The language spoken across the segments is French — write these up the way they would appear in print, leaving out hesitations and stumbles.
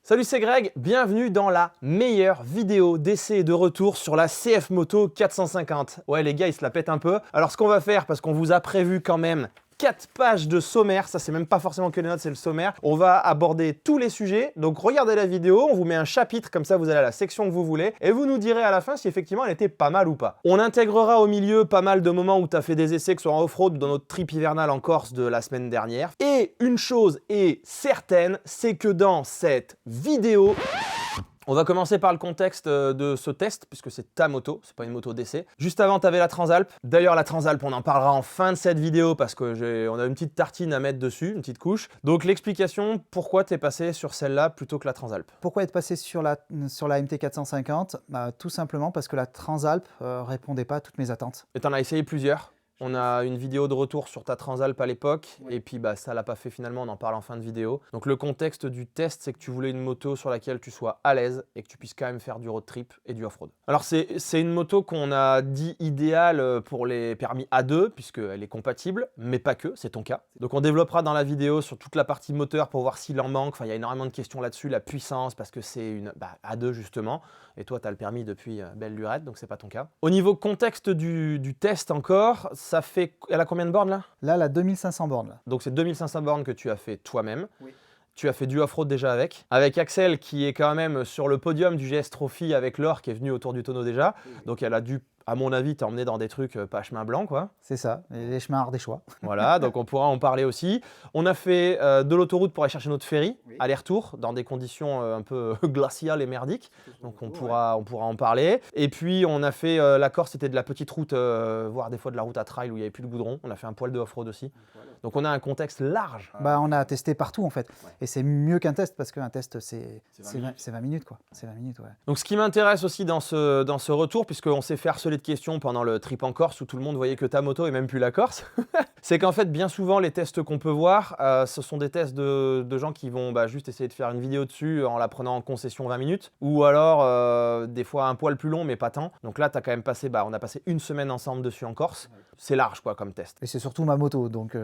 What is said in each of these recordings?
Salut, c'est Greg, bienvenue dans la meilleure vidéo d'essai et de retour sur la CF Moto 450. Ouais les gars, ils se la pètent un peu. Alors ce qu'on va faire, parce qu'on vous a prévu quand même 4 pages de sommaire, ça c'est même pas forcément que les notes, c'est le sommaire. On va aborder tous les sujets, donc regardez la vidéo, on vous met un chapitre, comme ça vous allez à la section que vous voulez, et vous nous direz à la fin si effectivement elle était pas mal ou pas. On intégrera au milieu pas mal de moments où tu as fait des essais, que ce soit en off-road ou dans notre trip hivernal en Corse de la semaine dernière. Et une chose est certaine, c'est que dans cette vidéo, on va commencer par le contexte de ce test, puisque c'est ta moto, c'est pas une moto d'essai. Juste avant, tu avais la Transalp. D'ailleurs, la Transalp, on en parlera en fin de cette vidéo, parce qu'on a une petite tartine à mettre dessus, une petite couche. Donc l'explication, pourquoi tu es passé sur celle-là plutôt que la Transalp? Pourquoi être passé sur la MT450? Tout simplement parce que la Transalp répondait pas à toutes mes attentes. Et tu en as essayé plusieurs. On a une vidéo de retour sur ta Transalp à l'époque, oui. Et puis ça l'a pas fait finalement, on en parle en fin de vidéo. Donc le contexte du test, c'est que tu voulais une moto sur laquelle tu sois à l'aise et que tu puisses quand même faire du road trip et du off-road. Alors c'est une moto qu'on a dit idéale pour les permis A2, puisqu'elle est compatible, mais pas que, c'est ton cas. Donc on développera dans la vidéo sur toute la partie moteur pour voir s'il en manque. Enfin, il y a énormément de questions là-dessus, la puissance, parce que c'est une A2 justement. Et toi, tu as le permis depuis belle lurette, donc c'est pas ton cas. Au niveau contexte du test encore, ça fait... Elle a combien de bornes là? Là, elle a 2500 bornes. Là. Donc c'est 2500 bornes que tu as fait toi-même. Oui. Tu as fait du off-road déjà avec. Avec Axel qui est quand même sur le podium du GS Trophy avec Laure qui est venue autour du tonneau déjà. Oui. Donc elle a dû, à mon avis, t'emmener dans des trucs pas chemin blanc quoi. C'est ça, les chemins ardéchois. Voilà, donc on pourra en parler aussi. On a fait de l'autoroute pour aller chercher notre ferry, oui. Aller-retour, dans des conditions un peu glaciales et merdiques. Donc on pourra en parler. Et puis on a fait la Corse, c'était de la petite route, voire des fois de la route à trail où il n'y avait plus de goudron. On a fait un poil de off-road aussi. Donc on a un contexte large. On a testé partout en fait. Ouais. Et c'est mieux qu'un test parce qu'un test c'est 20 minutes quoi. C'est 20 minutes, ouais. Donc ce qui m'intéresse aussi dans ce retour, puisqu'on s'est fait harceler de questions pendant le trip en Corse où tout le monde voyait que ta moto et même plus la Corse, c'est qu'en fait bien souvent les tests qu'on peut voir, ce sont des tests de gens qui vont juste essayer de faire une vidéo dessus en la prenant en concession 20 minutes, ou alors des fois un poil plus long mais pas tant. Donc là tu as quand même passé, on a passé une semaine ensemble dessus en Corse. C'est large quoi comme test. Et c'est surtout ma moto, donc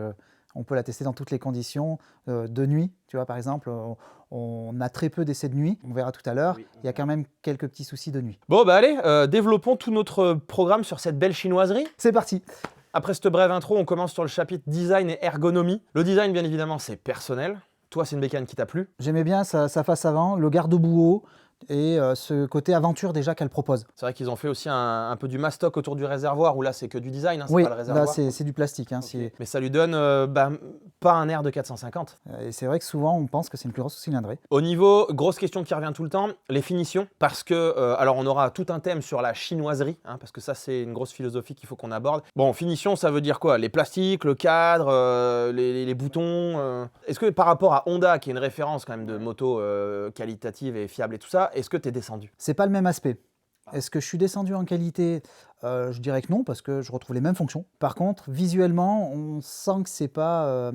on peut la tester dans toutes les conditions. De nuit, tu vois par exemple, on a très peu d'essais de nuit, on verra tout à l'heure. Oui. Il y a quand même quelques petits soucis de nuit. Bon allez, développons tout notre programme sur cette belle chinoiserie. C'est parti. Après cette brève intro, on commence sur le chapitre design et ergonomie. Le design bien évidemment c'est personnel. Toi c'est une bécane qui t'a plu? J'aimais bien sa face avant, le garde-boue haut. Et ce côté aventure déjà qu'elle propose. C'est vrai qu'ils ont fait aussi un peu du mastoc autour du réservoir, où là c'est que du design, hein, c'est oui, pas le réservoir. Là c'est du plastique. Hein, okay. Mais ça lui donne pas un air de 450. Et c'est vrai que souvent on pense que c'est une plus grosse cylindrée. Au niveau, grosse question qui revient tout le temps, les finitions. Parce que, alors on aura tout un thème sur la chinoiserie, hein, parce que ça c'est une grosse philosophie qu'il faut qu'on aborde. Bon, finition ça veut dire quoi? Les plastiques, le cadre, les boutons. Est-ce que par rapport à Honda, qui est une référence quand même de moto qualitative et fiable et tout ça, est-ce que tu es descendu? C'est pas le même aspect. Est-ce que je suis descendu en qualité? Je dirais que non, parce que je retrouve les mêmes fonctions. Par contre, visuellement, on sent que c'est pas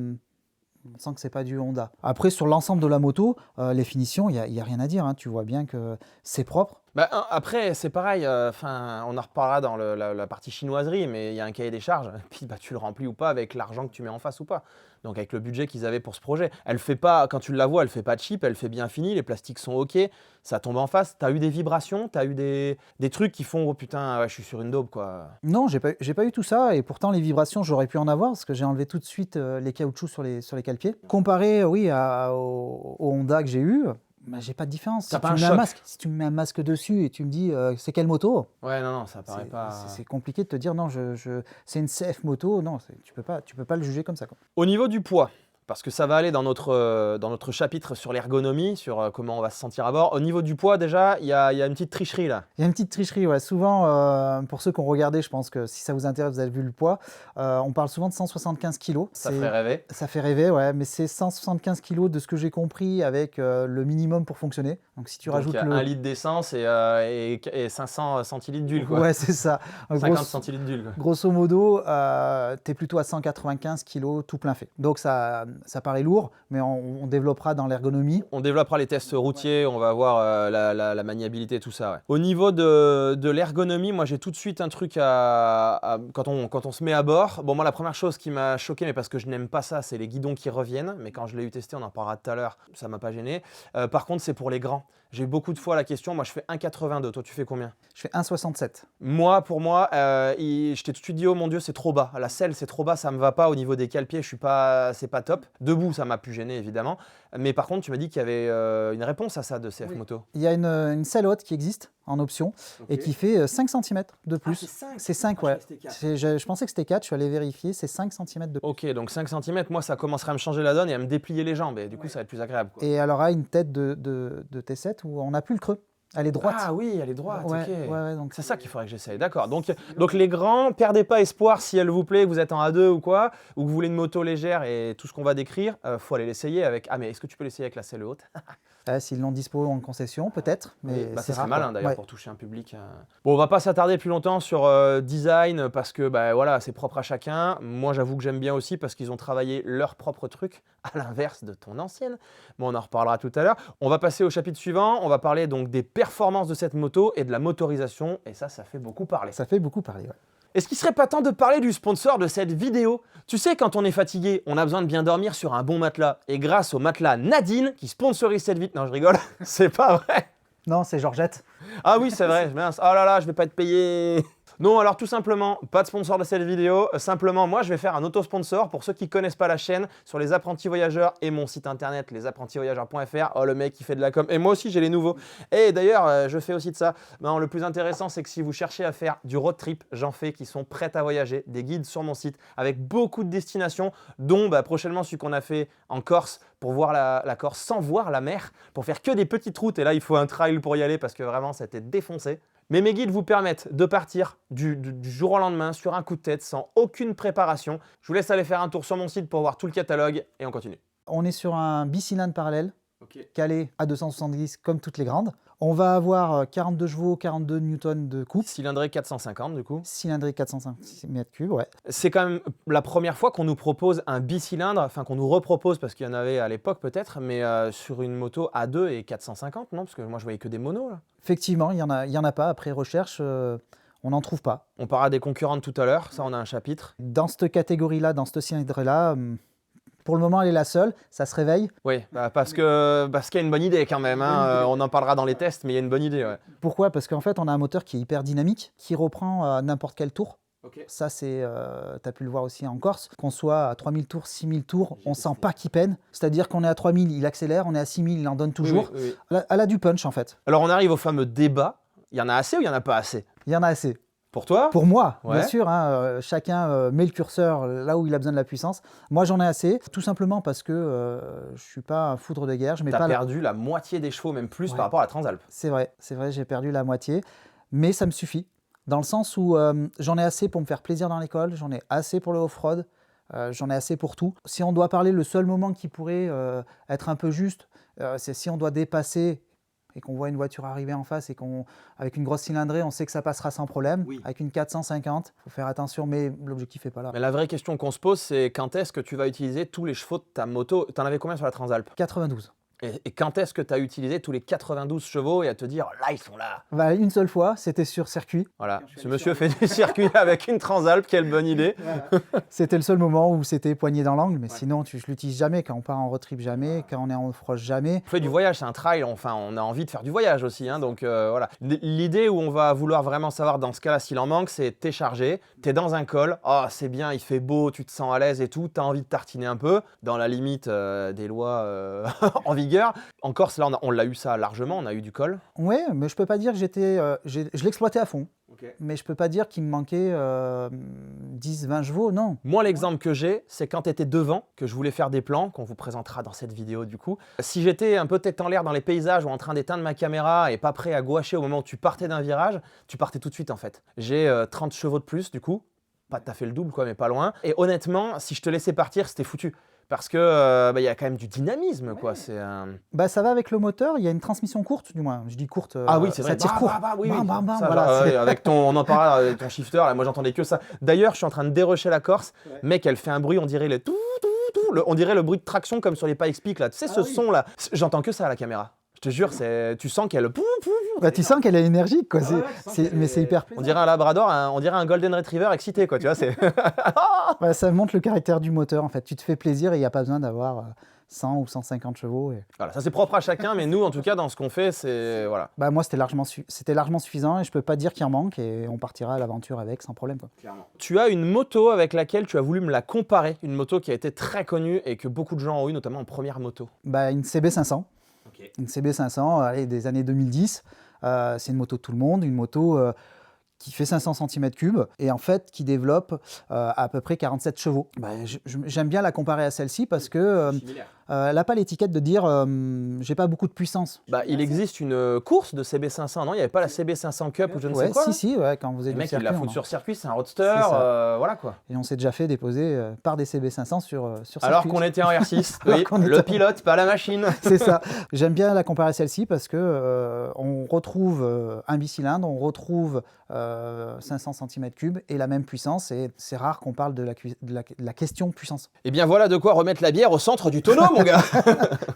du Honda. Après, sur l'ensemble de la moto, les finitions, il n'y a rien à dire. Hein. Tu vois bien que c'est propre. Après, c'est pareil, on en reparlera dans la partie chinoiserie, mais il y a un cahier des charges, puis tu le remplis ou pas avec l'argent que tu mets en face ou pas. Donc avec le budget qu'ils avaient pour ce projet. Elle fait pas, quand tu la vois, elle fait pas cheap, elle fait bien fini, les plastiques sont ok, ça tombe en face. T'as eu des vibrations, t'as eu des trucs qui font oh putain, ouais, je suis sur une daube quoi. Non, j'ai pas eu tout ça, et pourtant les vibrations, j'aurais pu en avoir, parce que j'ai enlevé tout de suite les caoutchoucs sur les cale-pieds. Comparé, oui, au Honda que j'ai eu, j'ai pas de différence. Si tu me mets un masque dessus et tu me dis c'est quelle moto? Ouais, non, ça paraît pas. C'est compliqué de te dire non, c'est une CF moto. Non, tu peux pas le juger comme ça. Quoi. Au niveau du poids, parce que ça va aller dans notre chapitre sur l'ergonomie, sur comment on va se sentir à bord. Au niveau du poids, déjà, il y a une petite tricherie là. Il y a une petite tricherie, ouais. Souvent, pour ceux qui ont regardé, je pense que si ça vous intéresse, vous avez vu le poids. On parle souvent de 175 kg. Ça fait rêver. Ça fait rêver, ouais. Mais c'est 175 kg de ce que j'ai compris avec le minimum pour fonctionner. Donc si tu rajoutes 1 litre d'essence et 500 centilitres d'huile, quoi. Ouais, c'est ça. 50 centilitres d'huile. Grosso modo, tu es plutôt à 195 kg tout plein fait. Donc ça ça paraît lourd, mais on développera dans l'ergonomie. On développera les tests routiers, on va voir la maniabilité, tout ça. Ouais. Au niveau de l'ergonomie, moi j'ai tout de suite un truc quand on se met à bord. Bon, moi la première chose qui m'a choqué, mais parce que je n'aime pas ça, c'est les guidons qui reviennent. Mais quand je l'ai eu testé, on en parlera tout à l'heure, ça m'a pas gêné. Par contre, c'est pour les grands. J'ai eu beaucoup de fois la question, moi je fais 1,82, toi tu fais combien? Je fais 1,67. Moi, pour moi, je t'ai tout de suite dit, oh mon Dieu, c'est trop bas. La selle, c'est trop bas, ça me va pas au niveau des cale-pieds, c'est pas top. Debout, ça m'a pu gêner évidemment. Mais par contre, tu m'as dit qu'il y avait une réponse à ça de CF Moto. Il y a une selle haute qui existe en option et qui fait 5 cm de plus. C'est 5, ouais. Je pensais que c'était 4, je suis allé vérifier, c'est 5 cm de plus. Ok, donc 5 cm, moi ça commencerait à me changer la donne et à me déplier les jambes. Et du coup, ça va être plus agréable. Quoi. Et elle aura une tête de T7 où on n'a plus le creux. Elle est droite. Ah oui, elle est droite, ouais, ok. Ouais, donc c'est ça qu'il faudrait que j'essaye, d'accord. Donc les grands, perdez pas espoir si elle vous plaît, que vous êtes en A2 ou quoi, ou que vous voulez une moto légère et tout ce qu'on va décrire, faut aller l'essayer avec... Ah mais est-ce que tu peux l'essayer avec la selle haute? S'ils l'ont dispo en concession, peut-être. Mais ça serait malin d'ailleurs pour toucher un public. Bon, on va pas s'attarder plus longtemps sur design parce que voilà, c'est propre à chacun. Moi, j'avoue que j'aime bien aussi parce qu'ils ont travaillé leur propre truc, à l'inverse de ton ancienne. Bon, on en reparlera tout à l'heure. On va passer au chapitre suivant. On va parler donc des performances de cette moto et de la motorisation. Et ça fait beaucoup parler. Ça fait beaucoup parler, ouais. Est-ce qu'il serait pas temps de parler du sponsor de cette vidéo? Tu sais, quand on est fatigué, on a besoin de bien dormir sur un bon matelas. Et grâce au matelas Nadine, qui sponsorise cette vidéo... Non, je rigole, c'est pas vrai. Non, c'est Georgette. Ah oui, c'est vrai, mince. Oh là là, je vais pas être payé. Non, alors tout simplement, pas de sponsor de cette vidéo. Simplement, moi, je vais faire un auto-sponsor pour ceux qui connaissent pas la chaîne sur les apprentis voyageurs et mon site internet, lesapprentisvoyageurs.fr. Oh, le mec qui fait de la com. Et moi aussi, j'ai les nouveaux. Et d'ailleurs, je fais aussi de ça. Non, le plus intéressant, c'est que si vous cherchez à faire du road trip, j'en fais qui sont prêts à voyager, des guides sur mon site avec beaucoup de destinations, dont prochainement celui qu'on a fait en Corse pour voir la Corse sans voir la mer, pour faire que des petites routes. Et là, il faut un trail pour y aller parce que vraiment, ça a été défoncé. Mais mes guides vous permettent de partir du jour au lendemain sur un coup de tête sans aucune préparation. Je vous laisse aller faire un tour sur mon site pour voir tout le catalogue et on continue. On est sur un bicylindre parallèle, calé à 270 comme toutes les grandes. On va avoir 42 chevaux, 42 newtons de coupe. Cylindré 450 du coup. Cylindré 405 m3, ouais. C'est quand même la première fois qu'on nous propose un bicylindre, enfin qu'on nous repropose parce qu'il y en avait à l'époque peut-être, mais sur une moto A2 et 450, non? Parce que moi je voyais que des monos là. Effectivement, il y en a pas. Après recherche, on n'en trouve pas. On parlera des concurrentes tout à l'heure, ça on a un chapitre. Dans cette catégorie-là, dans ce cylindre-là, pour le moment, elle est la seule, ça se réveille. Oui, parce qu'il y a une bonne idée quand même, hein. On en parlera dans les tests, mais il y a une bonne idée. Ouais. Pourquoi? Parce qu'en fait, on a un moteur qui est hyper dynamique, qui reprend à n'importe quel tour. Ça, tu as pu le voir aussi en Corse, qu'on soit à 3000 tours, 6000 tours, on sent pas qu'il peine. C'est-à-dire qu'on est à 3000, il accélère, on est à 6000, il en donne toujours. Oui. Elle a du punch en fait. Alors on arrive au fameux débat, il y en a assez ou il y en a pas assez? Il y en a assez. Pour toi? Pour moi, ouais. Bien sûr. Chacun met le curseur là où il a besoin de la puissance. Moi, j'en ai assez, tout simplement parce que je suis pas un foudre de guerre. Tu as perdu la moitié des chevaux, même plus par rapport à la Transalp. C'est vrai, j'ai perdu la moitié, mais ça me suffit. Dans le sens où j'en ai assez pour me faire plaisir dans l'école, j'en ai assez pour le off-road, j'en ai assez pour tout. Si on doit parler, le seul moment qui pourrait être un peu juste, c'est si on doit dépasser et qu'on voit une voiture arriver en face et qu'avec une grosse cylindrée, on sait que ça passera sans problème. Oui. Avec une 450, il faut faire attention, mais l'objectif n'est pas là. Mais la vraie question qu'on se pose, c'est quand est-ce que tu vas utiliser tous les chevaux de ta moto? Tu en avais combien sur la Transalp? 92. Et quand est-ce que tu as utilisé tous les 92 chevaux et à te dire, là, ils sont là? Une seule fois, c'était sur circuit. Voilà, ce monsieur fait du circuit avec une Transalp, quelle bonne idée. C'était le seul moment où c'était poigné dans l'angle, mais sinon, je l'utilise jamais. Quand on part en road trip, jamais. Quand on est en off-road, jamais. On fait du voyage, c'est un trail, enfin, on a envie de faire du voyage aussi. Hein, donc voilà. L'idée où on va vouloir vraiment savoir dans ce cas-là s'il en manque, c'est t'es chargé, t'es dans un col, oh, c'est bien, il fait beau, tu te sens à l'aise et tout, t'as envie de tartiner un peu, dans la limite des lois en vigueur. En Corse, là, on l'a eu ça largement, on a eu du col. Oui, mais je peux pas dire que je l'exploitais à fond. Okay. Mais je peux pas dire qu'il me manquait 10-20 chevaux, non. Moi, l'exemple que j'ai, c'est quand tu étais devant, que je voulais faire des plans, qu'on vous présentera dans cette vidéo du coup. Si j'étais un peu tête en l'air dans les paysages ou en train d'éteindre ma caméra et pas prêt à gouacher au moment où tu partais d'un virage, tu partais tout de suite en fait. J'ai 30 chevaux de plus du coup, pas tout à fait le double quoi, mais pas loin. Et honnêtement, si je te laissais partir, c'était foutu. Parce que y a quand même du dynamisme, quoi. C'est ça va avec le moteur. Il y a une transmission courte, du moins. Je dis courte. Ah oui, c'est vrai. Ça tire court. Avec on en parlera avec ton shifter. Là, moi, j'entendais que ça. D'ailleurs, je suis en train de dérocher la Corse. Mec, elle fait un bruit. On dirait le tout. on dirait le bruit de traction comme sur les Pikes-Peak là. Tu sais ce son là, j'entends que ça à la caméra. Je te jure, tu sens qu'elle... Bah, tu sens qu'elle est énergique, quoi. Mais c'est hyper plaisant. On dirait un labrador, on dirait un golden retriever excité, quoi. Tu vois, c'est... Ouais, ça montre le caractère du moteur, en fait. Tu te fais plaisir et il n'y a pas besoin d'avoir 100 ou 150 chevaux. Voilà, ça c'est propre à chacun, mais nous, en tout cas, dans ce qu'on fait, c'est... Voilà. Bah, moi, c'était largement suffisant et je peux pas dire qu'il en manque et on partira à l'aventure avec sans problème, quoi. Clairement. Tu as une moto avec laquelle tu as voulu me la comparer, une moto qui a été très connue et que beaucoup de gens ont eu, notamment en première moto. Bah, une CB500. Okay. Une CB500 allez, des années 2010. C'est une moto de tout le monde, une moto qui fait 500 cm3 et en fait qui développe à peu près 47 chevaux. Bah, j'aime bien la comparer à celle-ci parce que elle n'a pas l'étiquette de dire j'ai pas beaucoup de puissance. Bah, il existe une course de CB500, non? Il n'y avait pas la CB500 Cup ou je ne sais quoi? Si, ouais, quand vous êtes du circuit. Les mecs, ils la foutent sur circuit, c'est un roadster, voilà quoi. Et on s'est déjà fait déposer par des CB500 sur circuit. Alors qu'on était en R6, oui, le pilote, pas la machine. C'est ça. J'aime bien la comparer à celle-ci parce que on retrouve un bicylindre, on retrouve 500 cm3 et la même puissance. Et c'est rare qu'on parle de la question puissance. Et bien voilà de quoi remettre la bière au centre du tonneau, mon gars.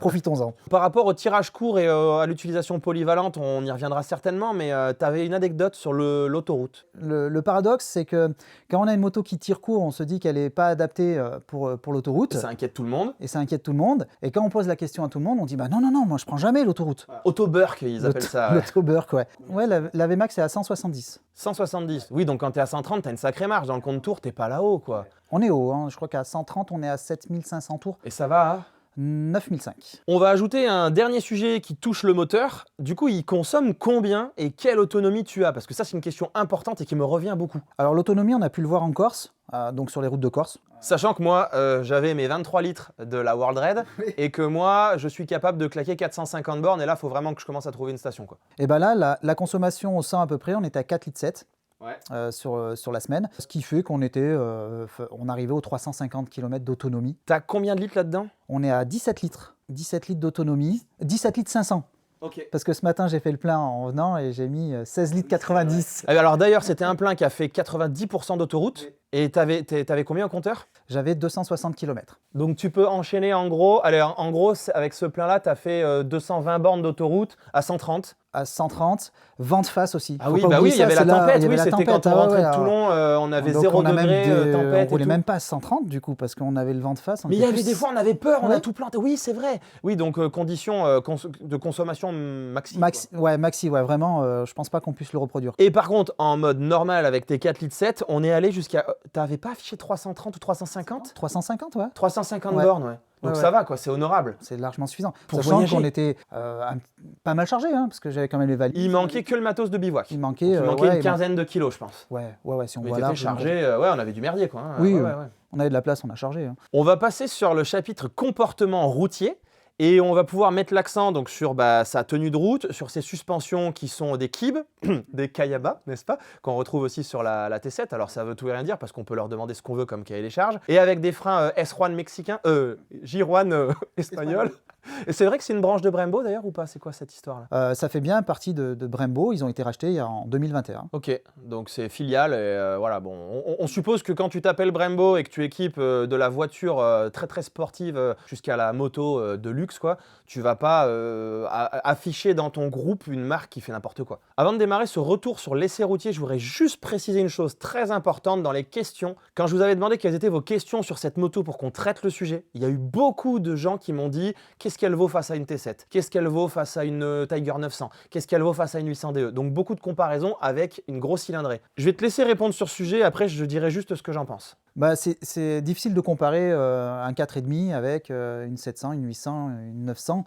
Profitons-en. Par rapport au tirage court et à l'utilisation polyvalente, on y reviendra certainement, mais tu avais une anecdote sur l'autoroute. Le paradoxe, c'est que quand on a une moto qui tire court, on se dit qu'elle n'est pas adaptée pour l'autoroute. Ça inquiète tout le monde. Et ça inquiète tout le monde. Et quand on pose la question à tout le monde, on dit bah non, moi je prends jamais l'autoroute. Autoburk, ils appellent ça. Ouais. L'autoburk, ouais. Ouais, la VMAX est à 170. 170. Oui, donc quand t'es à 130, t'as une sacrée marge. Dans le compte tour, t'es pas là-haut, quoi. On est haut, hein. Je crois qu'à 130, on est à 7500 tours. Et ça va à 9005. On va ajouter un dernier sujet qui touche le moteur. Du coup, il consomme combien et quelle autonomie tu as? Parce que ça, c'est une question importante et qui me revient beaucoup. Alors l'autonomie, on a pu le voir en Corse, donc sur les routes de Corse. Sachant que moi, j'avais mes 23 litres de la World Red et que moi, je suis capable de claquer 450 bornes et là, il faut vraiment que je commence à trouver une station, quoi. Et bien là, la consommation au 100 à peu près, on était à 4,7 litres. Ouais. Sur la semaine, ce qui fait qu'on on arrivait aux 350 km d'autonomie. T'as combien de litres là-dedans? On est à 17 litres. 17 litres d'autonomie, 17 litres 500. Okay. Parce que ce matin, j'ai fait le plein en venant et j'ai mis 16 litres 90. Alors d'ailleurs, c'était un plein qui a fait 90% d'autoroute. Et t'avais combien au compteur? J'avais 260 km. Donc tu peux enchaîner en gros, allez, en gros, avec ce plein-là, tu as fait 220 bornes d'autoroute à 130. À 130, vent de face aussi. Ah oui, bah oui, il y avait la tempête, oui, c'était quand on rentrait de Toulon, on avait 0 degré, tempête. On roulait même pas à 130 du coup, parce qu'on avait le vent de face. Mais il y avait des fois, on avait peur, on a tout planté. Oui, c'est vrai. Oui, donc conditions de consommation maxi. Maxi, ouais, vraiment, je pense pas qu'on puisse le reproduire. Et par contre, en mode normal, avec tes 4 litres 7, on est allé jusqu'à... T'avais pas affiché 330 ou 350? 350, ouais. 350 bornes, ouais. Donc ça va, quoi, c'est honorable. C'est largement suffisant. Pour sachant qu'on était pas mal chargé, hein, parce que j'avais quand même les valises. Il manquait que le matos de bivouac. Il manquait une quinzaine de kilos, je pense. Ouais, si on mais voit là. chargé, on avait du merdier, quoi. Hein. Oui, on avait de la place, on a chargé. Hein. On va passer sur le chapitre comportement routier. Et on va pouvoir mettre l'accent donc sur sa tenue de route, sur ses suspensions qui sont des Kib, des Kayaba, n'est-ce pas, qu'on retrouve aussi sur la T7. Alors ça veut tout et rien dire parce qu'on peut leur demander ce qu'on veut comme cahier des charges. Et avec des freins S1 mexicains, J1 espagnol. Et c'est vrai que c'est une branche de Brembo d'ailleurs ou pas? C'est quoi cette histoire-là? Ça fait bien partie de Brembo, ils ont été rachetés en 2021. Ok, donc c'est filiale et voilà, bon, on suppose que quand tu t'appelles Brembo et que tu équipes de la voiture très très sportive jusqu'à la moto de luxe, quoi, tu vas pas afficher dans ton groupe une marque qui fait n'importe quoi. Avant de démarrer ce retour sur l'essai routier, je voudrais juste préciser une chose très importante dans les questions. Quand je vous avais demandé quelles étaient vos questions sur cette moto pour qu'on traite le sujet, il y a eu beaucoup de gens qui m'ont dit qu'est-ce qu'elle vaut face à une T7, qu'est-ce qu'elle vaut face à une Tiger 900, qu'est-ce qu'elle vaut face à une 800DE. Donc beaucoup de comparaisons avec une grosse cylindrée. Je vais te laisser répondre sur ce sujet, après je dirai juste ce que j'en pense. Bah, c'est difficile de comparer un 4,5 avec une 700, une 800, une 900.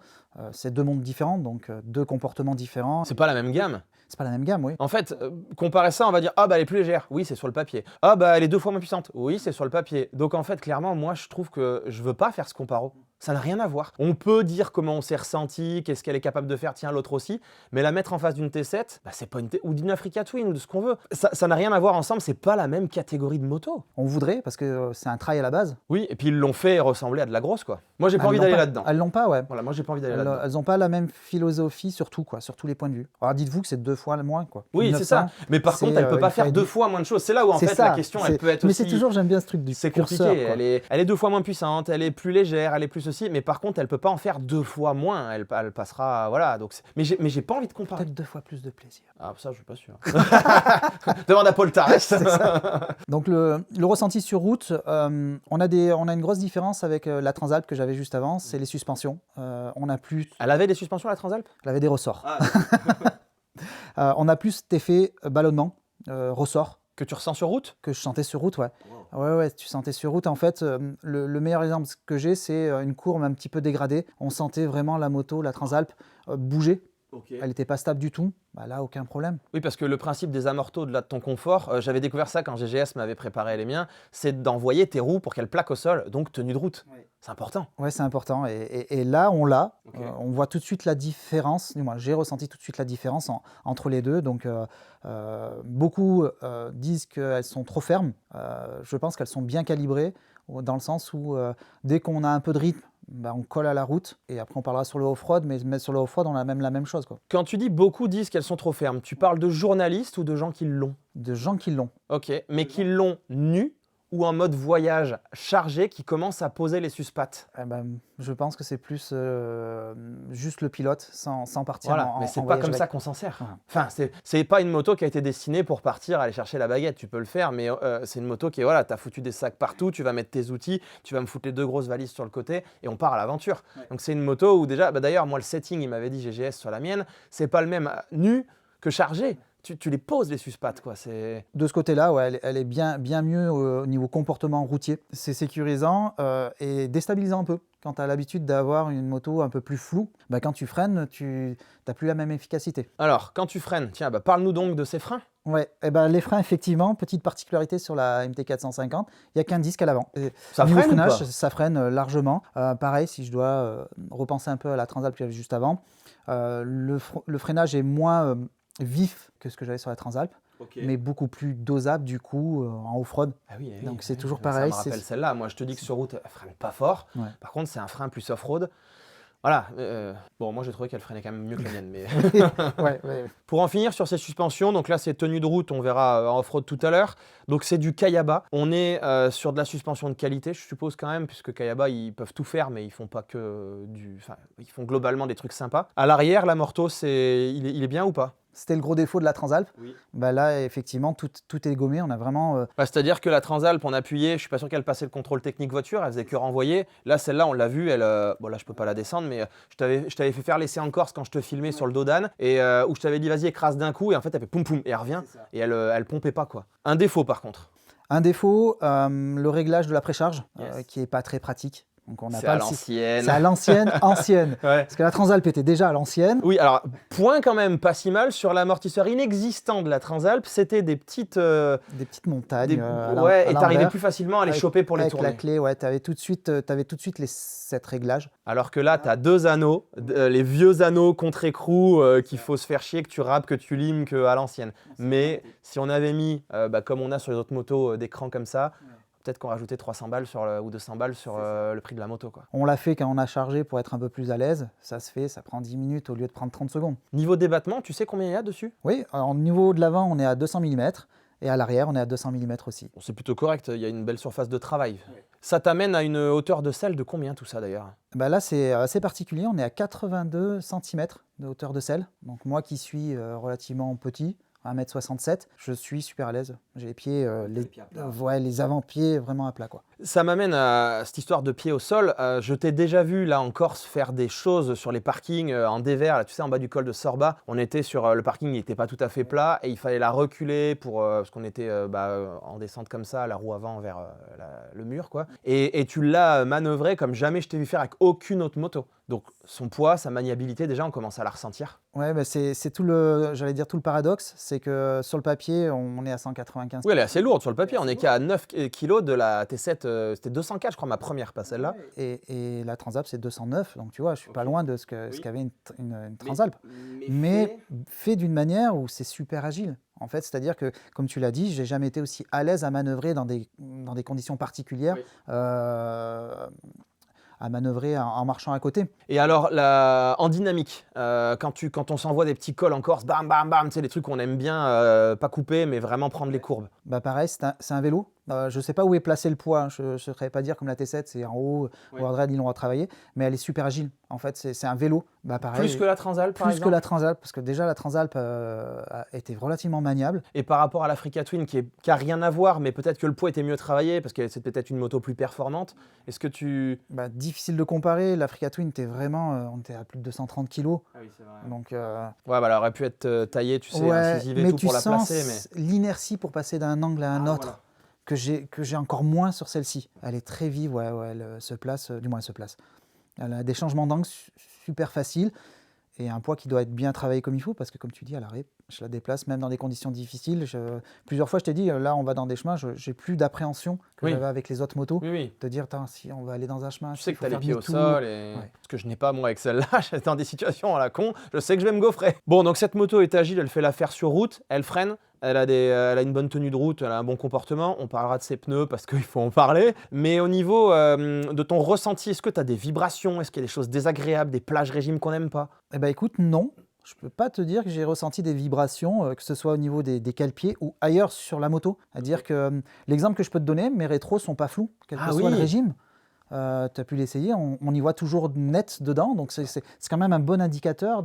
C'est deux mondes différents, donc deux comportements différents. C'est pas la même gamme. C'est pas la même gamme, oui. En fait, comparer ça, on va dire ah bah elle est plus légère. Oui, c'est sur le papier. Ah bah elle est 2 fois moins puissante. Oui, c'est sur le papier. Donc en fait, clairement, moi je trouve que je veux pas faire ce comparo. Ça n'a rien à voir. On peut dire comment on s'est ressenti, qu'est-ce qu'elle est capable de faire, tiens, l'autre aussi, mais la mettre en face d'une T7, bah, c'est pas une ou d'une Africa Twin ou de ce qu'on veut. Ça n'a rien à voir ensemble, c'est pas la même catégorie de moto. On voudrait, parce que c'est un trail à la base. Oui, et puis ils l'ont fait ressembler à de la grosse, quoi. Moi, j'ai pas envie Elles d'aller l'ont pas. là-dedans. Elles l'ont pas, ouais. Voilà, moi, j'ai pas envie d'aller là-dedans. Elles n'ont pas la même philosophie sur tout, quoi, sur tous les points de vue. Alors dites-vous que c'est 2 fois moins, quoi. Oui, c'est ça. Mais par contre, elle peut pas faire 2 fois moins de choses. C'est là où, en fait, la question, elle peut être aussi... Mais c'est toujours, j'aime bien ce truc du C'est curseur, compliqué, quoi. elle est 2 fois moins puissante, elle est plus légère, elle est plus ceci, mais par contre, elle peut pas en faire 2 fois moins, elle passera, voilà. Donc mais j'ai pas envie de comparer. Peut-être 2 fois plus de plaisir. Ah, ça, je suis pas sûr. Demande à Paul Tarès. Donc le ressenti sur route, on a une grosse différence avec la Transalp que j'avais juste avant, c'est les suspensions. On a plus... Elle avait des suspensions, la Transalp? Elle avait des ressorts. Ah. On a plus cet effet ballonnement, ressort. Que tu ressens sur route? Que je sentais sur route, ouais. Wow. Ouais, tu sentais sur route. En fait, le meilleur exemple que j'ai, c'est une courbe un petit peu dégradée. On sentait vraiment la moto, la Transalp, bouger. Okay. Elle n'était pas stable du tout. Bah là, aucun problème. Oui, parce que le principe des amortos de ton confort, j'avais découvert ça quand GGS m'avait préparé les miens, c'est d'envoyer tes roues pour qu'elles plaquent au sol, donc tenue de route. Oui. C'est important. Ouais, c'est important. Et là, on l'a. Okay. On voit tout de suite la différence. Du moins, j'ai ressenti tout de suite la différence entre les deux. Donc, beaucoup disent qu'elles sont trop fermes. Je pense qu'elles sont bien calibrées, dans le sens où dès qu'on a un peu de rythme, bah, on colle à la route, et après on parlera sur le off-road, mais sur le off-road on a même la même chose, quoi. Quand tu dis beaucoup disent qu'elles sont trop fermes, tu parles de journalistes ou de gens qui l'ont? De gens qui l'ont. Ok, mais qui l'ont nu ou en mode voyage chargé qui commence à poser les suspattes? Eh ben, je pense que c'est plus juste le pilote sans partir voilà, en mais c'est en pas voyage comme avec. ça qu'on s'en sert. Voilà. Enfin, c'est pas une moto qui a été destinée pour partir aller chercher la baguette. Tu peux le faire, mais c'est une moto qui est, voilà, t'as foutu des sacs partout, tu vas mettre tes outils, tu vas me foutre les 2 grosses valises sur le côté et on part à l'aventure. Ouais. Donc c'est une moto où déjà, bah, d'ailleurs, moi le setting, il m'avait dit GGS sur la mienne, c'est pas le même nu que chargé. Tu les poses les suspattes, quoi. De ce côté-là, ouais, elle est bien mieux au niveau comportement routier. C'est sécurisant et déstabilisant un peu. Quand tu as l'habitude d'avoir une moto un peu plus floue, bah, quand tu freines, tu n'as plus la même efficacité. Alors, quand tu freines, tiens, bah, parle-nous donc de ces freins. Ouais, et ben les freins, effectivement, petite particularité sur la MT450, il n'y a qu'un disque à l'avant. Ça freine freinage, ou pas? ça freine largement. Pareil, si je dois repenser un peu à la Transalp que j'avais juste avant, le freinage est moins vif que ce que j'avais sur la Transalp, okay, mais beaucoup plus dosable du coup en off-road. Ah oui, donc c'est toujours pareil. Ça me rappelle celle-là. Moi, je te dis que sur route, elle freine pas fort. Ouais. Par contre, c'est un frein plus off-road. Voilà. Bon, moi, j'ai trouvé qu'elle freinait quand même mieux que la mienne. Mais... ouais. Pour en finir sur ces suspensions, donc là, c'est tenue de route. On verra en off-road tout à l'heure. Donc, c'est du Kayaba. On est sur de la suspension de qualité, je suppose quand même, puisque Kayaba, ils peuvent tout faire, mais ils font pas que du... Enfin, ils font globalement des trucs sympas. À l'arrière, la Morto, il est bien ou pas? C'était le gros défaut de la Transalp. Oui. Bah là, effectivement, tout est gommé. On a vraiment... c'est-à-dire que la Transalp, on appuyait, je suis pas sûr qu'elle passait le contrôle technique voiture, elle faisait que renvoyer. Là, celle-là, on l'a vue, bon là, je peux pas la descendre, mais je t'avais fait faire l'essai en Corse quand je te filmais sur le dos d'âne, et où je t'avais dit, vas-y, écrase d'un coup, et en fait, elle fait poum poum, et elle revient, et elle pompait pas, quoi. Un défaut, par contre. Un défaut, le réglage de la précharge, qui est pas très pratique. Donc on n'a pas à l'ancienne. C'est à l'ancienne, ancienne. Ouais. Parce que la Transalp était déjà à l'ancienne. Oui, alors, point quand même pas si mal, sur l'amortisseur inexistant de la Transalp, c'était des petites montagnes. Ouais, et t'arrivais plus facilement à les choper pour les tourner. Avec la clé, ouais, t'avais tout de suite les 7 réglages. Alors que là, t'as 2 anneaux, les vieux anneaux contre-écrou qu'il faut se faire chier, que tu râpes, que tu limes, qu'à l'ancienne. Mais si on avait mis, comme on a sur les autres motos, d'écran comme ça, peut-être qu'on rajoutait 300 balles ou 200 balles sur le prix de la moto, quoi. On l'a fait quand on a chargé pour être un peu plus à l'aise. Ça se fait, ça prend 10 minutes au lieu de prendre 30 secondes. Niveau débattement, tu sais combien il y a dessus? Oui, alors, au niveau de l'avant, on est à 200 mm et à l'arrière, on est à 200 mm aussi. Bon, c'est plutôt correct, il y a une belle surface de travail. Oui. Ça t'amène à une hauteur de selle de combien tout ça d'ailleurs? Bah là, c'est assez particulier, on est à 82 cm de hauteur de selle. Donc moi qui suis relativement petit, 1m67, je suis super à l'aise. J'ai les pieds, les avant-pieds vraiment à plat, quoi. Ça m'amène à cette histoire de pied au sol. Je t'ai déjà vu là en Corse faire des choses sur les parkings en dévers, là, tu sais, en bas du col de Sorba. On était sur le parking, il n'était pas tout à fait plat et il fallait la reculer parce qu'on était en descente comme ça, la roue avant vers le mur, quoi. Et tu l'as manœuvré comme jamais je t'ai vu faire avec aucune autre moto. Donc son poids, sa maniabilité, déjà on commence à la ressentir. Ouais, bah c'est tout tout le paradoxe, c'est que sur le papier, on est à 195 kg. Oui, elle est assez lourde sur le papier, on est qu'à 9 kg de la T7 c'était 204, je crois, ma première, pas celle-là. Et la Transalp, c'est 209. Donc, tu vois, je suis pas loin de ce qu'avait une Transalp. Mais Mais fait d'une manière où c'est super agile. En fait, c'est-à-dire que, comme tu l'as dit, j'ai jamais été aussi à l'aise à manœuvrer dans des conditions particulières, à manœuvrer en marchant à côté. Et alors, en dynamique, quand on s'envoie des petits cols en Corse, bam, bam, bam, tu sais, les trucs qu'on aime bien, pas couper, mais vraiment prendre les courbes. Bah pareil, c'est un vélo. Je ne sais pas où est placé le poids. Je ne saurais pas dire comme la T7, c'est en haut, ou à droite, ils l'ont retravaillé. Mais elle est super agile. En fait, c'est un vélo. Bah, pareil, Plus que la Transalp, par exemple. Plus que la Transalp, parce que déjà la Transalp était relativement maniable. Et par rapport à l'Africa Twin, qui a rien à voir, mais peut-être que le poids était mieux travaillé, parce que c'est peut-être une moto plus performante. Est-ce que tu... Bah, difficile de comparer. L'Africa Twin était vraiment, on était à plus de 230 kg. Ah oui, c'est vrai. Donc, ouais, bah, elle aurait pu être taillée, tu sais, ouais, incisive et mais tout tu pour la sens placer. Mais l'inertie pour passer d'un angle à un autre. Voilà. Que j'ai encore moins sur celle-ci. Elle est très vive, ouais, elle se place, du moins elle se place. Elle a des changements d'angle super faciles et un poids qui doit être bien travaillé comme il faut parce que comme tu dis, à l'arrêt, je la déplace même dans des conditions difficiles. Plusieurs fois, je t'ai dit, là on va dans des chemins, j'ai plus d'appréhension que j'avais avec les autres motos. Oui. De dire, si on va aller dans un chemin, Tu sais que tu as faut les faire pieds au demi-tour. sol. Ce que je n'ai pas moi avec celle-là, j'étais dans des situations à la con, je sais que je vais me gaufrer. Bon, donc cette moto est agile, elle fait l'affaire sur route, elle freine. Elle a une bonne tenue de route, elle a un bon comportement. On parlera de ses pneus parce qu'il faut en parler. Mais au niveau de ton ressenti, est-ce que tu as des vibrations? Est-ce qu'il y a des choses désagréables, des plages régimes qu'on n'aime pas? Eh ben écoute, non. Je ne peux pas te dire que j'ai ressenti des vibrations, que ce soit au niveau des cale-pieds ou ailleurs sur la moto. C'est-à-dire que l'exemple que je peux te donner, mes rétros ne sont pas flous, quel que soit le régime. Tu as pu l'essayer, on y voit toujours net dedans. Donc c'est quand même un bon indicateur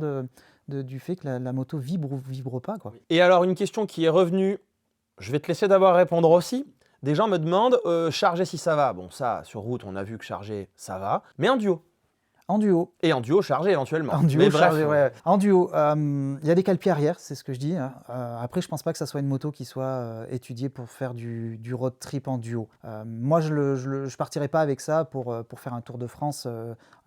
du fait que la moto vibre ou vibre pas, quoi. Et alors une question qui est revenue, je vais te laisser d'abord répondre aussi. Des gens me demandent charger si ça va. Bon, ça sur route on a vu que charger ça va, mais en duo. En duo. Et en duo chargé éventuellement. En duo, chargé, ouais. En duo, il y a des cale-pieds arrière, c'est ce que je dis. Après, je pense pas que ça soit une moto qui soit étudiée pour faire du road trip en duo. Moi, je partirais pas avec ça pour faire un Tour de France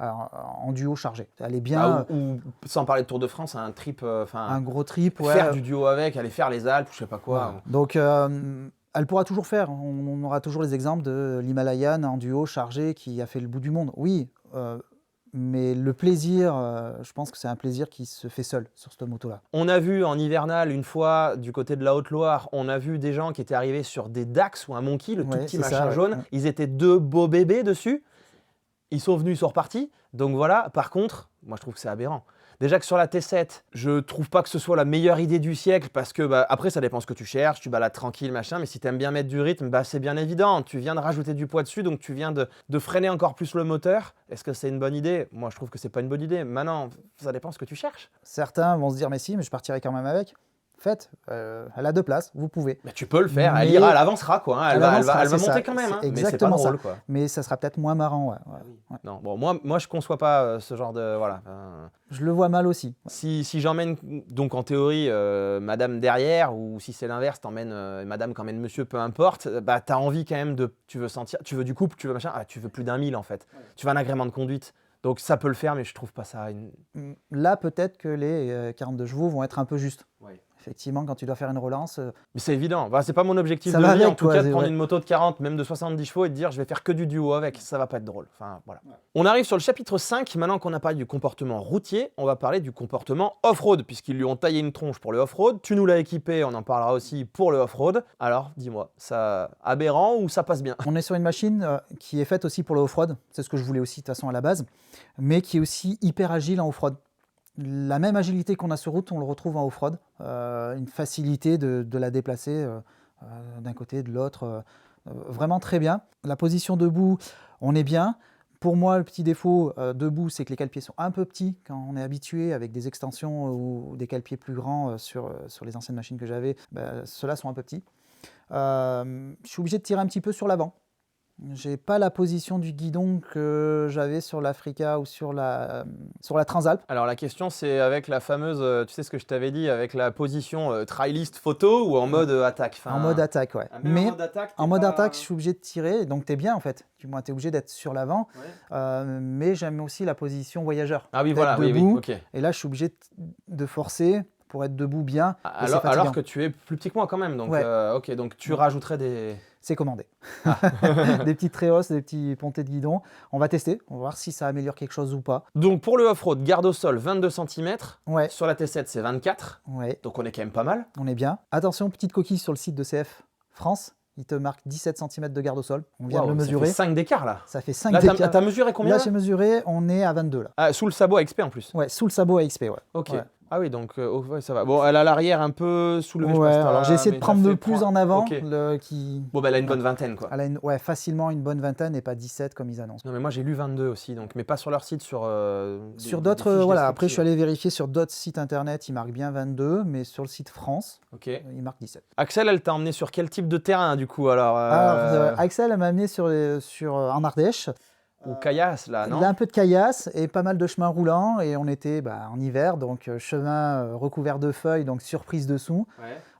en duo chargé. Elle est bien. Ou sans parler de Tour de France, un trip, un gros trip, ouais. Faire du duo avec, aller faire les Alpes, je sais pas quoi. Ouais. Donc elle pourra toujours faire. On aura toujours les exemples de l'Himalayan en duo chargé qui a fait le bout du monde. Oui. Mais le plaisir, je pense que c'est un plaisir qui se fait seul sur cette moto-là. On a vu en hivernal, une fois, du côté de la Haute-Loire, on a vu des gens qui étaient arrivés sur des Dax ou un Monkey, le tout petit machin jaune. Ouais. Ils étaient deux beaux bébés dessus. Ils sont venus, ils sont repartis. Donc voilà, par contre, moi je trouve que c'est aberrant. Déjà que sur la T7, je trouve pas que ce soit la meilleure idée du siècle parce que après ça dépend ce que tu cherches, tu balades tranquille machin, mais si tu aimes bien mettre du rythme, c'est bien évident, tu viens de rajouter du poids dessus, donc tu viens de freiner encore plus le moteur. Est-ce que c'est une bonne idée? Moi je trouve que c'est pas une bonne idée. Maintenant, ça dépend ce que tu cherches. Certains vont se dire mais si, mais je partirai quand même avec. Faites, elle a 2 places, vous pouvez. Mais tu peux le faire, elle ira, elle avancera quoi, hein. elle va monter quand même, hein. Exactement, mais c'est pas drôle, quoi. Mais ça sera peut-être moins marrant, ouais. Ouais. Non, bon, moi je conçois pas ce genre de voilà. Je le vois mal aussi. Si j'emmène donc en théorie madame derrière ou si c'est l'inverse, t'emmènes madame qu'emmène monsieur, peu importe, t'as envie quand même tu veux sentir, tu veux du couple, tu veux machin, tu veux plus d'1 000 en fait. Ouais. Tu veux un agrément de conduite. Donc ça peut le faire, mais je trouve pas ça. Là, peut-être que les 42 chevaux vont être un peu justes. Ouais. Effectivement, quand tu dois faire une relance. Mais c'est évident. C'est pas mon objectif de vie, en tout cas, de prendre une moto de 40, même de 70 chevaux et de dire je vais faire que du duo avec. Ça va pas être drôle. Enfin, voilà. Ouais. On arrive sur le chapitre 5. Maintenant qu'on a parlé du comportement routier, on va parler du comportement off-road, puisqu'ils lui ont taillé une tronche pour le off-road. Tu nous l'as équipé, on en parlera aussi pour le off-road. Alors, dis-moi, ça aberrant ou ça passe bien? On est sur une machine qui est faite aussi pour le off-road. C'est ce que je voulais aussi, de toute façon, à la base. Mais qui est aussi hyper agile en off-road. La même agilité qu'on a sur route, on le retrouve en off-road. Une facilité de la déplacer d'un côté, de l'autre. Vraiment très bien. La position debout, on est bien. Pour moi, le petit défaut debout, c'est que les cale-pieds sont un peu petits quand on est habitué avec des extensions ou des cale-pieds plus grands sur les anciennes machines que j'avais. Ceux-là sont un peu petits. Je suis obligé de tirer un petit peu sur l'avant. J'ai pas la position du guidon que j'avais sur l'Africa ou sur la Transalp. Alors la question c'est avec la fameuse, tu sais ce que je t'avais dit, avec la position trailist photo ou en mode attaque. En mode attaque, ouais. Mais en mode attaque, je suis obligé de tirer, donc t'es bien en fait. Du moins t'es obligé d'être sur l'avant, ouais. Mais j'aime aussi la position voyageur. Ah oui, voilà, debout, oui, ok. Et là je suis obligé de forcer pour être debout bien. Alors que tu es plus petit que moi quand même, donc, ouais. Ok, donc tu rajouterais des... c'est commandé. Des petites Treos, des petits pontées de guidon. On va tester, on va voir si ça améliore quelque chose ou pas. Donc pour le off-road, garde au sol 22 cm. Ouais, Sur la T7, c'est 24. ouais, Donc on est quand même pas mal. on est bien. Attention, petite coquille sur le site de CF France. Il te marque 17 cm de garde au sol. On vient de le mesurer. Ça fait 5 d'écart là. Ça fait 5 Là, d'écart. t'as mesuré combien Là, là j'ai mesuré, on est à 22 là. Ah, sous le sabot à XP en plus. Ouais, sous le sabot à XP, ouais. Ok. Ouais. Ah oui, donc ouais, ça va. Bon, elle a l'arrière un peu soulevé. Ouais, je pense, alors j'ai essayé de prendre le plus en avant. Ok. Qui... Bon, bah elle a une bonne vingtaine quoi. Elle a ouais, facilement une bonne vingtaine et pas 17 comme ils annoncent. Non, mais moi j'ai lu 22 aussi, donc, mais pas sur leur site, sur. Sur des d'autres, fiches voilà, après je suis descriptives. allé vérifier sur d'autres sites internet, ils marquent bien 22, mais sur le site France, Ok. ils marquent 17. Axel, elle t'a emmené sur quel type de terrain du coup alors Alors, Axel elle m'a amené en Ardèche. Ou caillasse là, non? Il a un peu de caillasse et pas mal de chemins roulants et on était en hiver, donc chemin recouvert de feuilles, donc surprise dessous.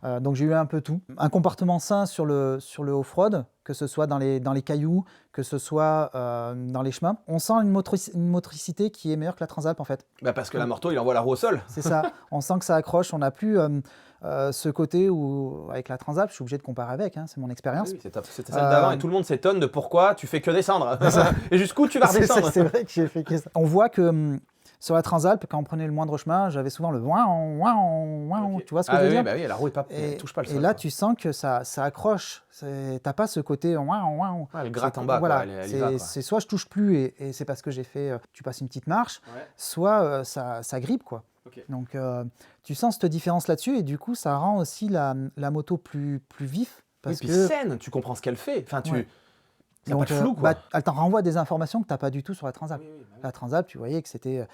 Ouais. Donc j'ai eu un peu tout. Un comportement sain sur le off-road, que ce soit dans les cailloux, que ce soit dans les chemins. On sent une motricité qui est meilleure que la Transalp en fait. Bah parce que la Morteau, il envoie la roue au sol. C'est ça, on sent que ça accroche, on n'a plus ce côté où avec la Transalp, je suis obligé de comparer avec, hein, c'est mon expérience. Oui, c'était celle d'avant et tout le monde s'étonne de pourquoi tu fais que descendre. Et jusqu'où tu vas redescendre. C'est vrai que j'ai fait que ça. On voit que sur la Transalp, quand on prenait le moindre chemin, j'avais souvent le Ok. tu vois ce que je veux oui, dire? bah oui, la roue elle touche pas le sol. Et là, quoi. tu sens que ça accroche. T'as pas ce côté Ouais, elle gratte en bas, Voilà, quoi, elle y va, quoi. c'est soit je touche plus et c'est parce que j'ai fait, tu passes une petite marche, Ouais. soit ça grippe quoi. Ok. Donc tu sens cette différence là-dessus et du coup ça rend aussi la moto plus vif Oui, parce puis que saine, tu comprends ce qu'elle fait. Enfin, Ouais. t'as pas de donc, flou, quoi. elle t'en renvoie des informations que t'as pas du tout sur la Transalp. Oui, oui, bah oui. La Transalp, tu voyais que c'était,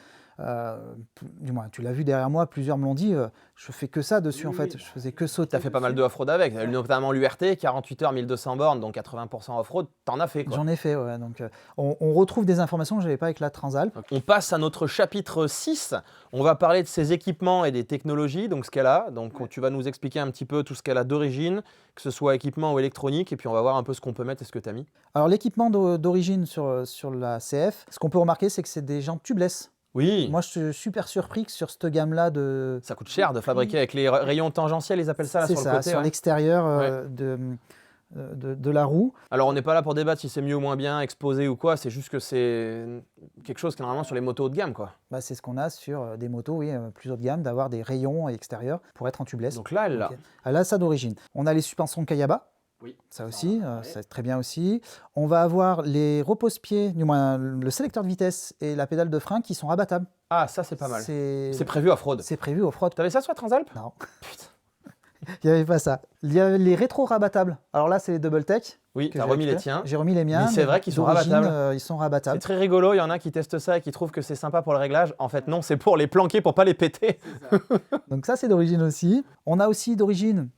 du moins tu l'as vu derrière moi, plusieurs me l'ont dit, je fais que ça dessus Oui, en fait, oui. je faisais que sauter. T'as fait pas mal de off-road avec, notamment l'URT, 48 heures, 1200 bornes, donc 80% off-road, t'en as fait quoi. J'en ai fait, ouais. Donc on retrouve des informations que j'avais pas avec la Transalp. On passe à notre chapitre 6. On va parler de ses équipements et des technologies, donc ce qu'elle a. Donc tu vas nous expliquer un petit peu tout ce qu'elle a d'origine, que ce soit équipement ou électronique, et puis on va voir un peu ce qu'on peut mettre et ce que tu as mis. Alors l'équipement d'origine sur la CF, ce qu'on peut remarquer, c'est que c'est des jantes tubeless. Oui, Moi, je suis super surpris que sur cette gamme-là de... ça coûte cher de fabriquer avec les rayons tangentiels, ils appellent ça là C'est sur ça, le côté. sur Ouais. l'extérieur Ouais. de la roue. Alors on n'est pas là pour débattre si c'est mieux ou moins bien, exposé ou quoi, c'est juste que c'est quelque chose qui est normalement sur les motos haut de gamme quoi. Bah, c'est ce qu'on a sur des motos, oui, plus haut de gamme, d'avoir des rayons extérieurs pour être en tubeless. Donc là, elle l'a. Ok. Elle a ça d'origine. On a les suspensions Kayaba. Oui. Ça aussi, on en a parlé. c'est très bien aussi. On va avoir les repose-pieds, du moins le sélecteur de vitesse et la pédale de frein qui sont rabattables. Ah, ça c'est pas mal. C'est C'est prévu off-road. c'est prévu au fraude. T'avais ça sur la Transalp? Non, Putain. il n'y avait pas ça. Il y a les rétro-rabattables. Alors là, c'est les double tech. Oui, que t'as j'ai remis les récupérés. tiens. J'ai remis les miens. Mais c'est vrai qu'ils sont d'origine, rabattables. ils sont C'est rabattables. très rigolo, il y en a qui testent ça et qui trouvent que c'est sympa pour le réglage. En fait, non, c'est pour les planquer, pour pas les péter. Donc ça, c'est d'origine aussi. On a aussi d'origine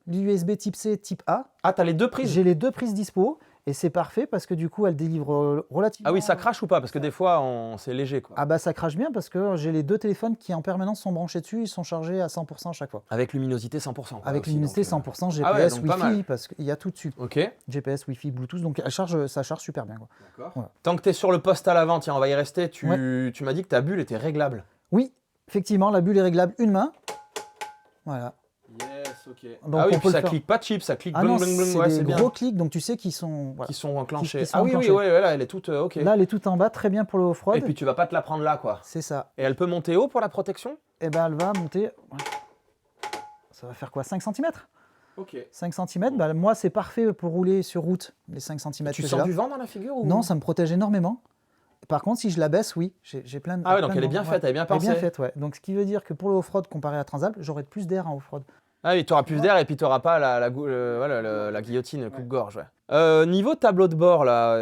l'USB type C, type A. Ah, t'as les deux prises? J'ai les deux prises dispo et c'est parfait parce que du coup, elles délivrent relativement... Ah oui, ça crache ou pas? Parce que des fois, c'est léger quoi. Ah bah ça crache bien parce que j'ai les deux téléphones qui en permanence sont branchés dessus, ils sont chargés à 100% à chaque fois. Avec luminosité 100%. quoi, Avec aussi, l'unité donc, 100% GPS, Ah ouais, donc pas Wi-Fi, mal. parce qu'il y a tout dessus. Ok. GPS, Wi-Fi, Bluetooth, donc ça charge super bien. Quoi. D'accord. Voilà. Tant que t'es sur le poste à l'avant, tiens, on va y rester. Tu m'as dit que ta bulle était réglable. Oui, effectivement, la bulle est réglable une main. Voilà. Yes, ok. Donc, ah oui, on peut puis le ça faire. clique pas cheap, ça clique Ah blum non, blum blum. c'est Ouais, des c'est bien. gros clics, donc tu sais qu'ils sont... Voilà. Qui sont enclenchés. qui sont Ah oui, enclenchés. oui, ouais, là, elle est toute ok. Là, elle est toute en bas, très bien pour le off-road. Et puis tu vas pas te la prendre là, quoi. C'est ça. Et elle peut monter haut pour la protection? Et ben elle va monter... Ça va faire quoi, 5 cm? Ok. 5 cm, bah, moi c'est parfait pour rouler sur route, les 5 cm Tu que j'ai sens là. du vent dans la figure ou... Non, ça me protège énormément. Par contre, si je la baisse, oui, j'ai plein de... Ah ouais, donc plein elle est de- bien faite, elle est bien Elle est pensée. bien faite, ouais. Donc ce qui veut dire que pour le off-road, comparé à la Transalp, j'aurai plus d'air en off-road. Ah oui, tu auras plus d'air et puis tu n'auras pas la guillotine, le coupe-gorge. Ouais. Niveau tableau de bord, là,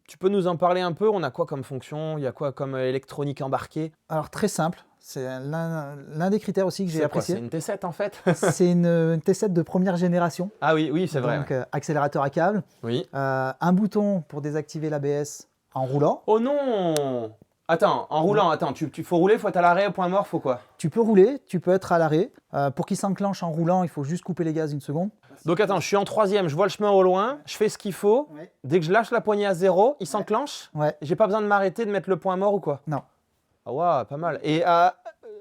tu peux nous en parler un peu? On a quoi comme fonction? Il y a quoi comme électronique embarquée? Alors très simple, c'est l'un des critères aussi que j'ai C'est quoi? C'est apprécié. une T7 en fait? C'est une T7 de première génération. Ah oui, oui, c'est vrai. Donc Ouais. accélérateur à câble, Oui. un bouton pour désactiver l'ABS en roulant. Oh non! Attends, en roulant, attends, faut rouler, faut être à l'arrêt, au point mort, faut quoi? Tu peux rouler, tu peux être à l'arrêt. Pour qu'il s'enclenche en roulant, il faut juste couper les gaz une seconde. Donc attends, je suis en troisième, je vois le chemin au loin, je fais ce qu'il faut. Ouais. Dès que je lâche la poignée à zéro, il s'enclenche. Ouais, J'ai pas besoin de m'arrêter, de mettre le point mort ou quoi? non. Ah ouais, pas mal. Et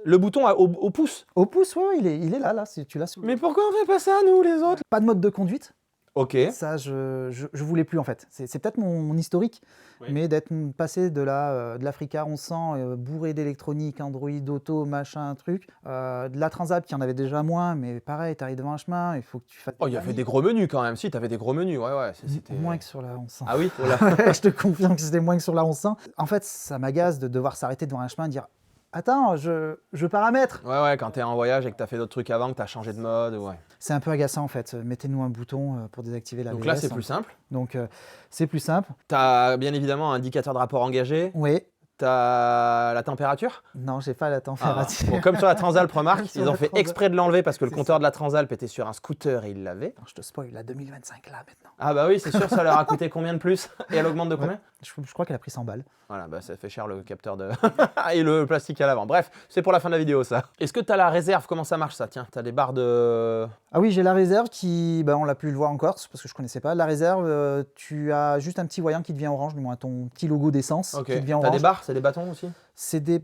Le bouton au pouce. Au pouce, ouais, il est là, tu l'as. Mais pourquoi on fait pas ça, nous, les autres? Pas de mode de conduite. Ok. Ça, je voulais plus en fait. C'est peut-être mon historique, Oui. mais d'être passé de l'Africa 1100 bourré d'électronique, Android, auto, machin, truc, de la Transat qui en avait déjà moins, mais pareil, t'arrives devant un chemin, il faut que tu fasses. Oh, il y avait des gros menus quand même. Si, t'avais des gros menus, ouais. C'était Moins que sur la 1100. Ah oui, oh là. Je te confirme que c'était moins que sur la 1100. En fait, ça m'agace de devoir s'arrêter devant un chemin et dire attends, je paramètre. Ouais, quand t'es en voyage et que t'as fait d'autres trucs avant, que t'as changé de mode, ouais. C'est un peu agaçant en fait. Mettez-nous un bouton pour désactiver l'ABS. Donc là, c'est plus simple. Donc c'est plus simple. T'as bien évidemment un indicateur de rapport engagé. Oui. T'as la température. Non, j'ai pas la température. Bon, comme sur la Transalp, remarque, Sur ils la ont fait Transalp. exprès de l'enlever parce que le C'est compteur ça. de la Transalp était sur un scooter et il l'avait. Non, je te spoil, la 2025 là maintenant. Ah bah oui, c'est sûr, ça leur a coûté combien de plus? Et elle augmente de combien? Je crois qu'elle a pris 100 balles. Voilà, bah ça fait cher le capteur de... et le plastique à l'avant. Bref, c'est pour la fin de la vidéo ça. Est-ce que t'as la réserve? Comment ça marche ça? Tiens, t'as des barres de... Ah oui, j'ai la réserve qui, on l'a pu le voir encore parce que je connaissais pas. La réserve, tu as juste un petit voyant qui devient orange, du moins ton petit logo d'essence Ok. qui devient T'as orange. des barres? C'est des bâtons aussi? C'est des...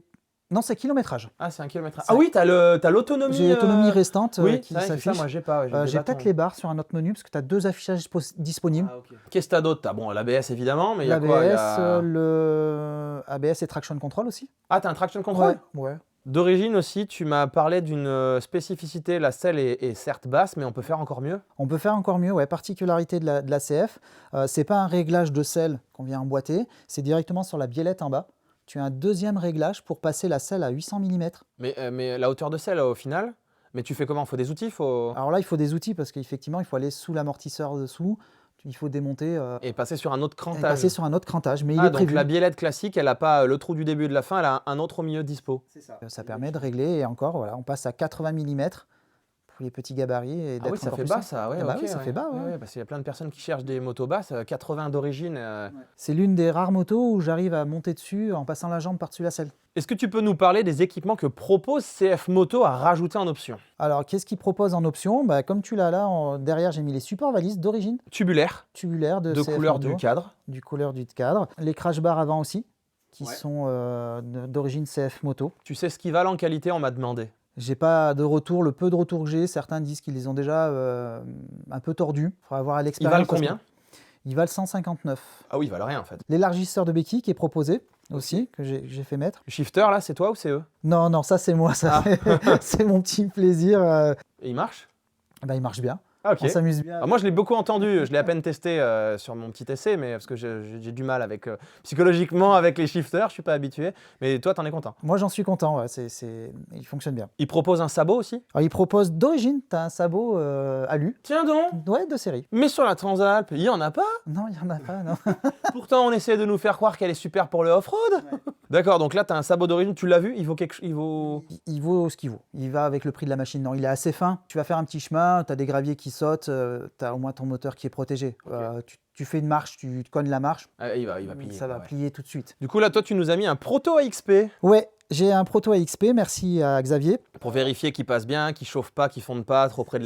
Non, c'est kilométrage. Ah, c'est un kilomètre. Ah oui, t'as l'autonomie. J'ai l'autonomie restante Oui, qui c'est vrai que ça, s'affiche. moi j'ai pas. Ouais, J'ai peut-être les barres sur un autre menu parce que tu as deux affichages disponibles. Ah, ok. Qu'est-ce que t'as d'autre? T'as bon, l'ABS évidemment, mais il y a quoi? L'ABS, le ABS et traction control aussi. Ah, t'as un traction control? Ouais. D'origine aussi, tu m'as parlé d'une spécificité, la selle est certes basse, mais on peut faire encore mieux. On peut faire encore mieux, ouais. Particularité de la CF, c'est pas un réglage de selle qu'on vient emboîter, c'est directement sur la biellette en bas. Tu as un deuxième réglage pour passer la selle à 800 mm. Mais la hauteur de selle au final, mais tu fais comment? Faut des outils, Alors là, il faut des outils parce qu'effectivement, il faut aller sous l'amortisseur dessous, il faut démonter et passer sur un autre et crantage. passer sur un autre crantage, mais il Ah, est donc prévu. la biellette classique, elle n'a pas le trou du début et de la fin, elle a un autre au milieu dispo. C'est ça. Ça permet de régler et encore, voilà, on passe à 80 mm pour les petits gabarits. Et Ah oui, d'être ça encore fait plus bas simple. ça, ouais. Ah bah ok, oui, ça ouais. fait bas, ouais. Ouais, parce qu'il y a plein de personnes qui cherchent des motos basses, 80 d'origine. C'est l'une des rares motos où j'arrive à monter dessus en passant la jambe par-dessus la selle. Est-ce que tu peux nous parler des équipements que propose CF Moto à rajouter en option? Alors, qu'est-ce qu'il propose en option? Comme tu l'as là, derrière, j'ai mis les supports valises d'origine, Tubulaire, tubulaires de de CF couleur Moto, du cadre. du couleur du cadre. Les crash bars avant aussi, qui Ouais. sont d'origine CF Moto. Tu sais ce qu'ils valent en qualité, on m'a demandé. J'ai pas de retour, le peu de retour que j'ai, certains disent qu'ils les ont déjà un peu tordus. Il faudra voir à Ils l'expérience. valent combien? Ils valent 159. Ah oui, ils valent rien en fait. L'élargisseur de béquille qui est proposé aussi, que j'ai fait mettre. Le shifter là, c'est toi ou c'est eux? Non, ça c'est moi, ça. C'est mon petit plaisir. Et il marche? Il marche bien. Ah ok. On s'amuse bien. Ah, moi je l'ai beaucoup entendu, je l'ai à peine testé sur mon petit essai, mais parce que j'ai du mal avec psychologiquement avec les shifters, je suis pas habitué. Mais toi t'en es content. Moi j'en suis content, ouais, il fonctionne bien. Il propose un sabot aussi? Alors il propose d'origine, tu as un sabot alu. Tiens donc. Ouais, de série. Mais sur la Transalp, il y en a pas. Non, il n'y en a pas, non. Pourtant on essaie de nous faire croire qu'elle est super pour le off-road. D'accord, donc là t'as un sabot d'origine, tu l'as vu, il vaut il vaut. Il vaut ce qu'il vaut. Il va avec le prix de la machine. Non, il est assez fin. Tu vas faire un petit chemin, tu as des graviers qui sautent, tu as au moins ton moteur qui est protégé. Tu fais une marche, tu cognes la marche, Ah, il va plier. ça va ouais. plier tout de suite. Du coup là toi tu nous as mis un proto AXP Ouais, j'ai un proto AXP, merci à Xavier. pour vérifier qu'il passe bien, qu'il chauffe pas, qu'il fonde pas trop près de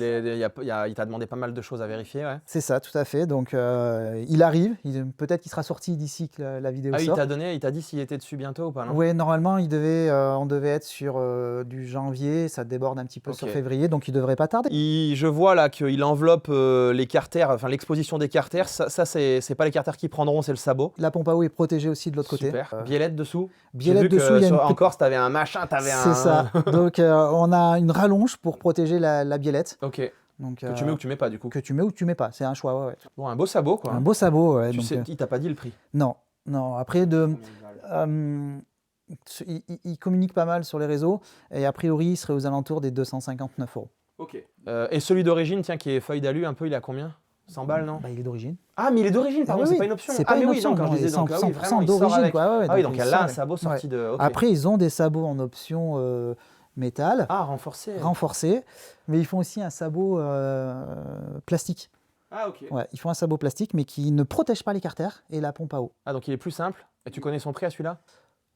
il t'a demandé pas mal de choses à vérifier, ouais. C'est ça, tout à fait. Donc il arrive, peut-être qu'il sera sorti d'ici que la vidéo Ah oui, sorte. il t'a dit s'il était dessus bientôt ou pas, non? Oui, normalement, on devait être sur du janvier, ça déborde un petit peu sur Ok. février, donc il devrait pas tarder. Je vois là qu'il enveloppe les carters, enfin l'exposition des carters. Ça c'est pas les carters qui prendront, c'est le sabot. La pompe à eau est protégée aussi de l'autre côté. Super. Biellette dessous. Biellette J'ai vu dessous, que il y a une en Corse, t'avais un machin, t'avais un. C'est ça. Donc on a une rallonge pour protéger la biellette. Ok. Donc, Que tu mets ou que tu mets pas du coup. que tu mets ou que tu mets pas, c'est un choix. Ouais. Bon, un beau sabot quoi. Un beau sabot. Ouais, Tu donc, sais, il t'a pas dit le prix. non. Après, il communique pas mal sur les réseaux et a priori, il serait aux alentours des 259 €. Ok. Et celui d'origine, tiens, qui est feuille d'alu un peu, il a combien? 100 balles, non? Il est d'origine. Ah, mais il est d'origine, pardon, Ah oui, c'est oui. pas une option. C'est ah, pas mais une oui, option, donc quand je non, disais, il est donc, ah oui, 100% vraiment, il sort d'origine, avec. quoi, ouais, Ah oui, donc donc il elle sort a un avec. sabot sorti de. Ok. Après, ils ont des sabots en option métal, Ah, renforcé. renforcés, mais ils font aussi un sabot plastique. Ah, ok. Ouais, ils font un sabot plastique, mais qui ne protège pas les carters et la pompe à eau. Ah, donc il est plus simple. Et tu connais son prix à celui-là?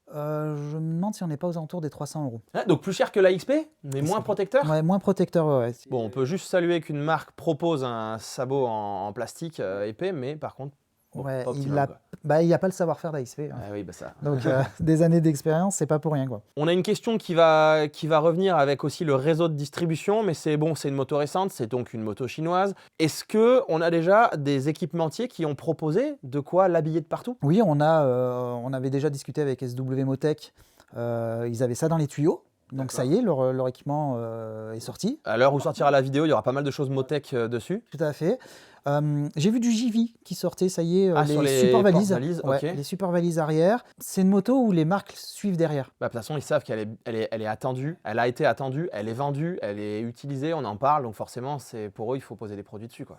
Je me demande si on n'est pas aux alentours des 300 €. Ah, donc plus cher que la XP, mais moins protecteur? Ouais, moins protecteur, ouais. Bon, on peut juste saluer qu'une marque propose un sabot en plastique épais, mais par contre, bon, Ouais, pas il optimal, a quoi. Bah, il n'y a pas le savoir-faire d'AXP. Hein. Ah oui, bah ça. Donc, des années d'expérience, c'est pas pour rien, quoi. On a une question qui va revenir avec aussi le réseau de distribution, mais c'est bon, c'est une moto récente, c'est donc une moto chinoise. Est-ce qu'on a déjà des équipementiers qui ont proposé de quoi l'habiller de partout? Oui, on avait déjà discuté avec SW Motech. Ils avaient ça dans les tuyaux. Donc ça y est, leur équipement est sorti. À l'heure où sortira la vidéo, il y aura pas mal de choses Motech dessus. Tout à fait. J'ai vu du JV qui sortait, ça y est, Sur les support valises. porte-valises, Ouais, ok. les support valises arrière. C'est une moto où les marques suivent derrière. Bah, de toute façon, ils savent qu'elle est attendue, elle a été attendue, elle est vendue, elle est utilisée, on en parle, donc forcément, pour eux, il faut poser des produits dessus, quoi.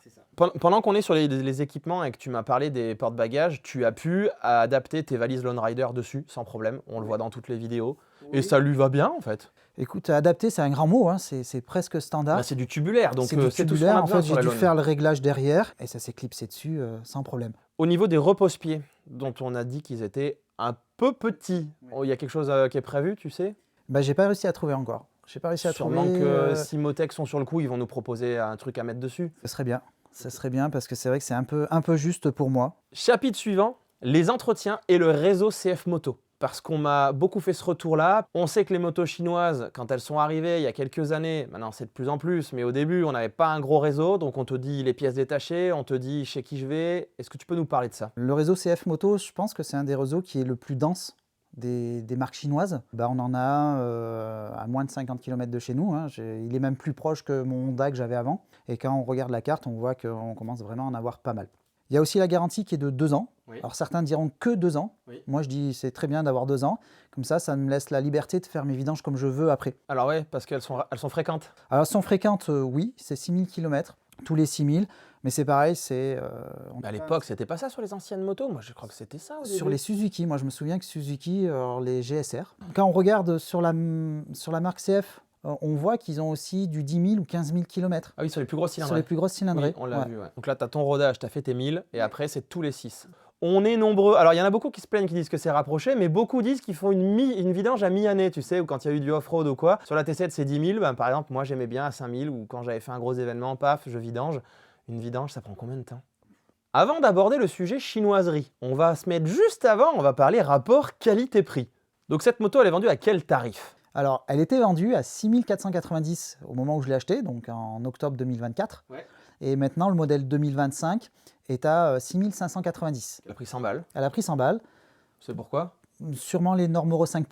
Pendant qu'on est sur les équipements et que tu m'as parlé des porte-bagages, tu as pu adapter tes valises Lone Rider dessus, sans problème, on le voit dans toutes les vidéos, et ça lui va bien, en fait. Écoute, adapter, c'est un grand mot, hein, c'est presque standard. Bah, c'est du tubulaire, donc c'est du c'est tout ce qu'on tubulaire. a En besoin fait, sur j'ai la dû Lone. faire le réglage derrière et ça s'est clipsé dessus sans problème. Au niveau des repose-pieds, dont on a dit qu'ils étaient un peu petits, oh, il y a quelque chose qui est prévu, tu sais? Bah, j'ai pas réussi à trouver encore. J'ai pas réussi à Sûrement trouver. que si Motech sont sur le coup, ils vont nous proposer un truc à mettre dessus. Ce serait bien. Ce serait bien parce que c'est vrai que c'est un peu juste pour moi. Chapitre suivant, les entretiens et le réseau CF Moto. Parce qu'on m'a beaucoup fait ce retour-là. On sait que les motos chinoises, quand elles sont arrivées il y a quelques années, maintenant c'est de plus en plus, mais au début on n'avait pas un gros réseau, donc on te dit les pièces détachées, on te dit chez qui je vais. Est-ce que tu peux nous parler de ça? Le réseau CF Moto, je pense que c'est un des réseaux qui est le plus dense des marques chinoises. Bah, on en a un à moins de 50 km de chez nous. Hein. Il est même plus proche que mon Honda que j'avais avant. Et quand on regarde la carte, on voit qu'on commence vraiment à en avoir pas mal. Il y a aussi la garantie qui est de 2 ans. Oui. Alors certains diront que 2 ans. Oui. Moi je dis c'est très bien d'avoir 2 ans. Comme ça me laisse la liberté de faire mes vidanges comme je veux après. Alors ouais, parce qu'elles sont fréquentes. Alors elles sont fréquentes, oui, c'est 6000 km, tous les 6000. Mais c'est pareil, c'est... À l'époque, c'était pas ça sur les anciennes motos? Moi je crois que c'était ça au début. Sur les Suzuki, moi je me souviens que Suzuki, les GSR. Quand on regarde sur la marque CF, on voit qu'ils ont aussi du 10 000 ou 15 000 km. Ah oui, sur les plus grosses cylindrées. Sur les plus grosses cylindrées. Oui, on l'a vu, ouais. Donc là, tu as ton rodage, tu as fait tes 1000, et après, c'est tous les 6. On est nombreux. Alors, il y en a beaucoup qui se plaignent, qui disent que c'est rapproché, mais beaucoup disent qu'ils font une vidange à mi-année, tu sais, ou quand il y a eu du off-road ou quoi. Sur la T7, c'est 10 000. Ben, par exemple, moi, j'aimais bien à 5 000, ou quand j'avais fait un gros événement, paf, je vidange. Une vidange, ça prend combien de temps? Avant d'aborder le sujet chinoiserie, on va se mettre juste avant, on va parler rapport qualité-prix. Donc, cette moto, elle est vendue à quel tarif? Alors, elle était vendue à 6 490 au moment où je l'ai achetée, donc en octobre 2024. Ouais. Et maintenant, le modèle 2025 est à 6 590. Elle a pris 100 balles. Elle a pris 100 balles. C'est pourquoi? Sûrement les normes Euro 5+.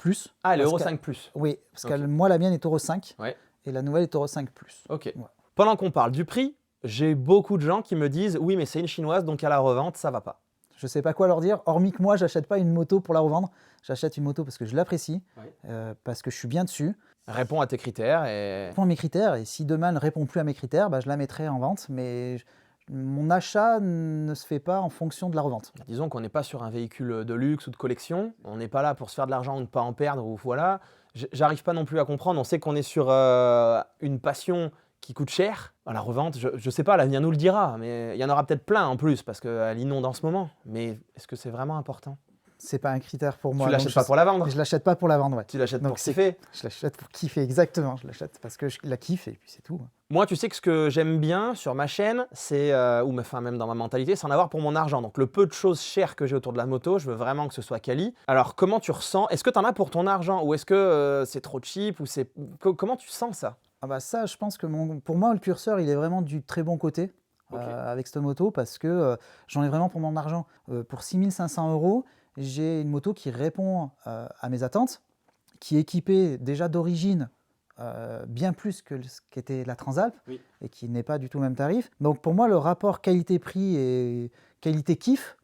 Ah, elle est Parce Euro que- 5+. Oui, parce Ok. que moi, la mienne est Euro 5 Ouais. et la nouvelle est Euro 5+. Ok. Ouais. Pendant qu'on parle du prix, j'ai beaucoup de gens qui me disent « Oui, mais c'est une chinoise, donc à la revente, ça va pas. » Je sais pas quoi leur dire, hormis que moi, j'achète pas une moto pour la revendre. J'achète une moto parce que je l'apprécie, parce que je suis bien dessus. Réponds à tes critères et... Elle répond à mes critères, et si demain elle ne répond plus à mes critères, bah, je la mettrai en vente, mais mon achat ne se fait pas en fonction de la revente. Disons qu'on n'est pas sur un véhicule de luxe ou de collection, on n'est pas là pour se faire de l'argent ou ne pas en perdre, ou voilà. J'arrive pas non plus à comprendre, on sait qu'on est sur une passion qui coûte cher. À la revente, je sais pas, l'avenir nous le dira, mais il y en aura peut-être plein en plus, parce qu'elle inonde en ce moment. Mais est-ce que c'est vraiment important? C'est pas un critère pour moi. Tu l'achètes donc pas pour la vendre? Je l'achète pas pour la vendre, ouais. Tu l'achètes Donc pour kiffer? Je l'achète pour kiffer, exactement. Je l'achète parce que je la kiffe et puis c'est tout. Moi, tu sais que ce que j'aime bien sur ma chaîne, c'est, même dans ma mentalité, c'est en avoir pour mon argent. Donc le peu de choses chères que j'ai autour de la moto, je veux vraiment que ce soit quali. Alors comment tu ressens? Est-ce que tu en as pour ton argent? Ou est-ce que c'est trop cheap? Ou comment tu sens ça? Ah bah ça, je pense que pour moi, le curseur, il est vraiment du très bon côté avec cette moto parce que j'en ai vraiment pour mon argent. Pour 6 500 €, j'ai une moto qui répond à mes attentes, qui est équipée déjà d'origine bien plus que ce qu'était la Transalp et qui n'est pas du tout le même tarif. Donc pour moi, le rapport qualité-prix et qualité-kiff,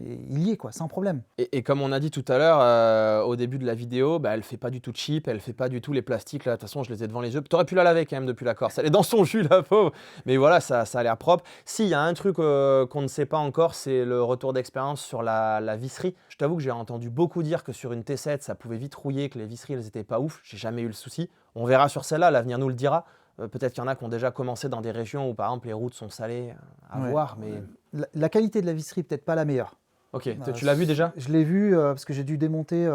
il y est, quoi, sans problème. Et comme on a dit tout à l'heure, au début de la vidéo, bah, elle fait pas du tout cheap, elle fait pas du tout les plastiques. Là, de toute façon, je les ai devant les yeux. T'aurais pu la laver quand même depuis la Corse. Elle est dans son jus, la pauvre. Mais voilà, ça a l'air propre. S'il y a un truc qu'on ne sait pas encore, c'est le retour d'expérience sur la visserie. Je t'avoue que j'ai entendu beaucoup dire que sur une T7, ça pouvait vite rouiller, que les visseries, elles étaient pas ouf. J'ai jamais eu le souci. On verra sur celle-là, l'avenir nous le dira. Peut-être qu'il y en a qui ont déjà commencé dans des régions où, par exemple, les routes sont salées, à voir. Mais La qualité de la visserie, peut-être pas la meilleure. Ok, tu l'as vu déjà? Je l'ai vu parce que j'ai dû démonter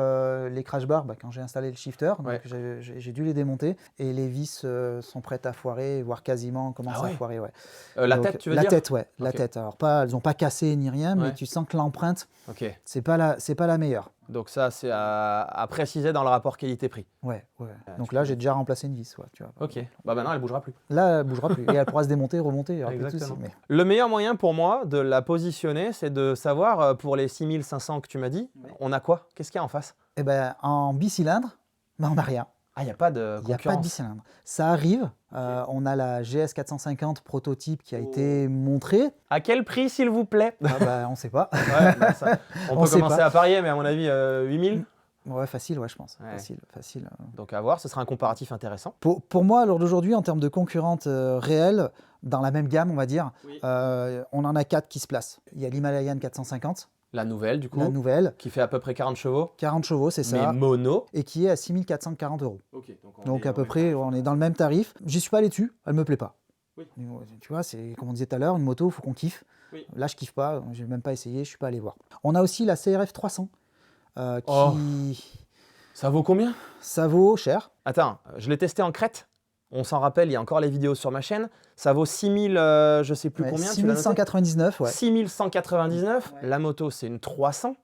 les crash bars quand j'ai installé le shifter. Donc Ouais. j'ai dû les démonter et les vis sont prêtes à foirer, voire quasiment commencent à foirer. Ouais. La Donc, tête, tu veux la dire? tête, ouais, la Ok. tête. Alors elles n'ont pas cassé ni rien, mais Ouais. tu sens que l'empreinte, Ok. c'est pas la meilleure. Donc ça, c'est à préciser dans le rapport qualité-prix. Ouais, ouais. Donc tu là, peux j'ai déjà remplacé une vis. Ouais, tu vois. Ok. Bah maintenant, elle bougera plus. Là, elle bougera plus et elle pourra se démonter, remonter. Il y aura plus de soucis, Exactement. mais... Le meilleur moyen pour moi de la positionner, c'est de savoir pour les 6500 que tu m'as dit, on a quoi? Qu'est-ce qu'il y a en face? Eh ben, en bicylindre, ben, on n'a rien. Ah, il n'y a pas de Il n'y a pas de concurrence. bicylindre. Ça arrive. On a la GS 450 prototype qui a été montrée. À quel prix, s'il vous plaît? Ah bah, on ne sait pas. Ouais, bah ça, on peut sait commencer pas. à parier, mais à mon avis, 8000. Ouais, facile, ouais, je pense. Ouais. Facile, facile. Donc à voir, ce sera un comparatif intéressant. Pour moi, à l'heure d'aujourd'hui, en termes de concurrentes réelles, dans la même gamme, on va dire, on en a 4 qui se placent. Il y a l'Himalayan 450, La nouvelle, du coup, la nouvelle, qui fait à peu près 40 chevaux, 40 chevaux, c'est mais ça, mono. et qui est à 6 440 €. Ok, Donc à peu près, on est dans le même tarif. J'y suis pas allé dessus, elle me plaît pas. Tu vois, c'est comme on disait tout à l'heure, une moto, il faut qu'on kiffe. Là, je kiffe pas, j'ai même pas essayé, je suis pas allé voir. On a aussi la CRF 300, qui... Ça vaut combien? Ça vaut cher. Attends, je l'ai testé en Crète. On s'en rappelle, il y a encore les vidéos sur ma chaîne. Ça vaut 6000, je sais plus Ouais, combien. Tu l'as noté? 6199, ouais. 6199. Ouais. La moto, c'est une 300.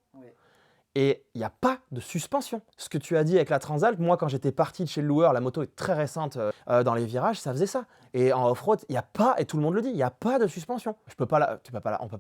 Et il n'y a pas de suspension. Ce que tu as dit avec la Transalp, moi quand j'étais parti de chez le loueur, la moto est très récente dans les virages, ça faisait ça. Et en off-road, il n'y a pas, et tout le monde le dit, il n'y a pas de suspension. On peut pas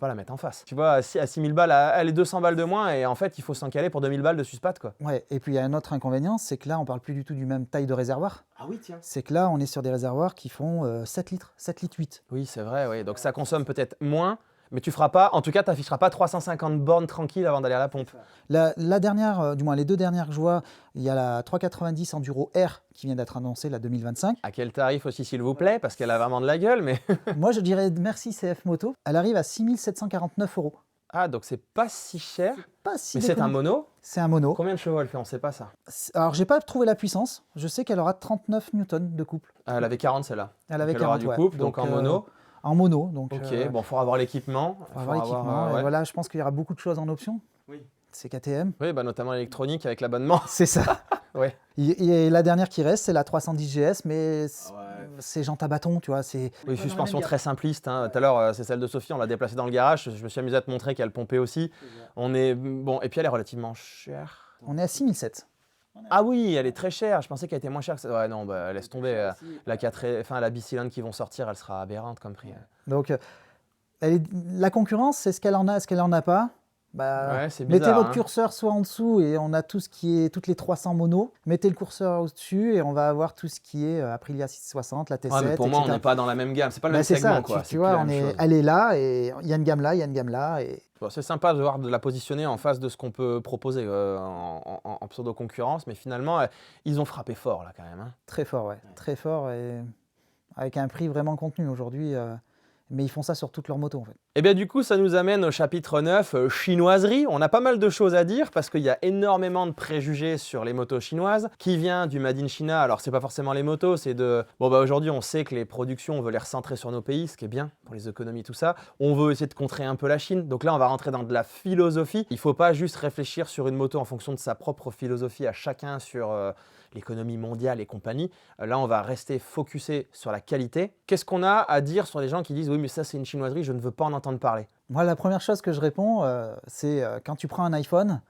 la mettre en face. Tu vois, à 6000 balles, elle est 200 balles de moins, et en fait, il faut s'en caler pour 2000 balles de suspat, quoi. Ouais, et puis il y a un autre inconvénient, c'est que là, on parle plus du tout du même taille de réservoir. Ah oui, tiens. C'est que là, on est sur des réservoirs qui font 7 litres, 7 litres 8. Oui, c'est vrai, oui. Donc ça consomme peut-être moins, mais tu feras pas, en tout cas, tu n'afficheras pas 350 bornes tranquilles avant d'aller à la pompe. La dernière, du moins les deux dernières que je vois, il y a la 390 Enduro R qui vient d'être annoncée, la 2025. À quel tarif aussi, s'il vous plaît? Parce qu'elle a vraiment de la gueule, mais... Moi, je dirais merci CF Moto. Elle arrive à 6 749 €. Ah, donc c'est pas si cher. Pas si Mais c'est un déconnant. mono? C'est un mono. Combien de chevaux elle fait? On sait pas ça. Alors, j'ai pas trouvé la puissance. Je sais qu'elle aura 39 newtons de couple. Elle avait 40 celle-là. Elle avait Donc aura 40, du ouais. couple, donc en mono. En mono, donc. Ok, bon, il faudra avoir l'équipement. On va avoir l'équipement. ouais. Et voilà, je pense qu'il y aura beaucoup de choses en option. Oui. C'est KTM. Oui, bah, notamment l'électronique avec l'abonnement. C'est ça. Ouais. Et la dernière qui reste, c'est la 310 GS, mais c'est jantes à bâton, tu vois. Oui, suspension très simpliste. Hein. Tout à l'heure, c'est celle de Sophie, on l'a déplacée dans le garage. Je me suis amusé à te montrer qu'elle pompait aussi. On est bon, et puis elle est relativement chère. On est à 6007. Ah oui, elle est très chère. Je pensais qu'elle était moins chère que ça. Ouais, non, bah, laisse tomber. La bicylindre qui vont sortir, elle sera aberrante comme prix. Donc, la concurrence, c'est ce qu'elle en a, ce qu'elle en a pas. Bah, Ouais, c'est mettez bizarre, votre hein. curseur soit en dessous et on a tout ce qui est toutes les 300 monos. Mettez le curseur au-dessus et on va avoir tout ce qui est Aprilia 660, la T7. Ouais, mais pour moi, on etc. n'est pas dans la même gamme. C'est pas le Bah, même c'est segment, ça, quoi. tu C'est vois, plus la même chose. elle est là et il y a une gamme là, il y a une gamme là. Et... Bon, c'est sympa de voir de la positionner en face de ce qu'on peut proposer en pseudo-concurrence, mais finalement, ils ont frappé fort là quand même. Hein. Très fort, ouais. Très fort et avec un prix vraiment contenu aujourd'hui. Mais ils font ça sur toutes leurs motos en fait. Et bien du coup, ça nous amène au chapitre 9, chinoiserie. On a pas mal de choses à dire parce qu'il y a énormément de préjugés sur les motos chinoises qui vient du Made in China. Alors c'est pas forcément les motos, c'est de... Bon bah aujourd'hui on sait que les productions, on veut les recentrer sur nos pays, ce qui est bien pour les économies, tout ça. On veut essayer de contrer un peu la Chine. Donc là on va rentrer dans de la philosophie. Il faut pas juste réfléchir sur une moto en fonction de sa propre philosophie à chacun sur... l'économie mondiale et compagnie. Là, on va rester focusé sur la qualité. Qu'est-ce qu'on a à dire sur les gens qui disent « Oui, mais ça, c'est une chinoiserie, je ne veux pas en entendre parler ». Moi, la première chose que je réponds, c'est quand tu prends un iPhone,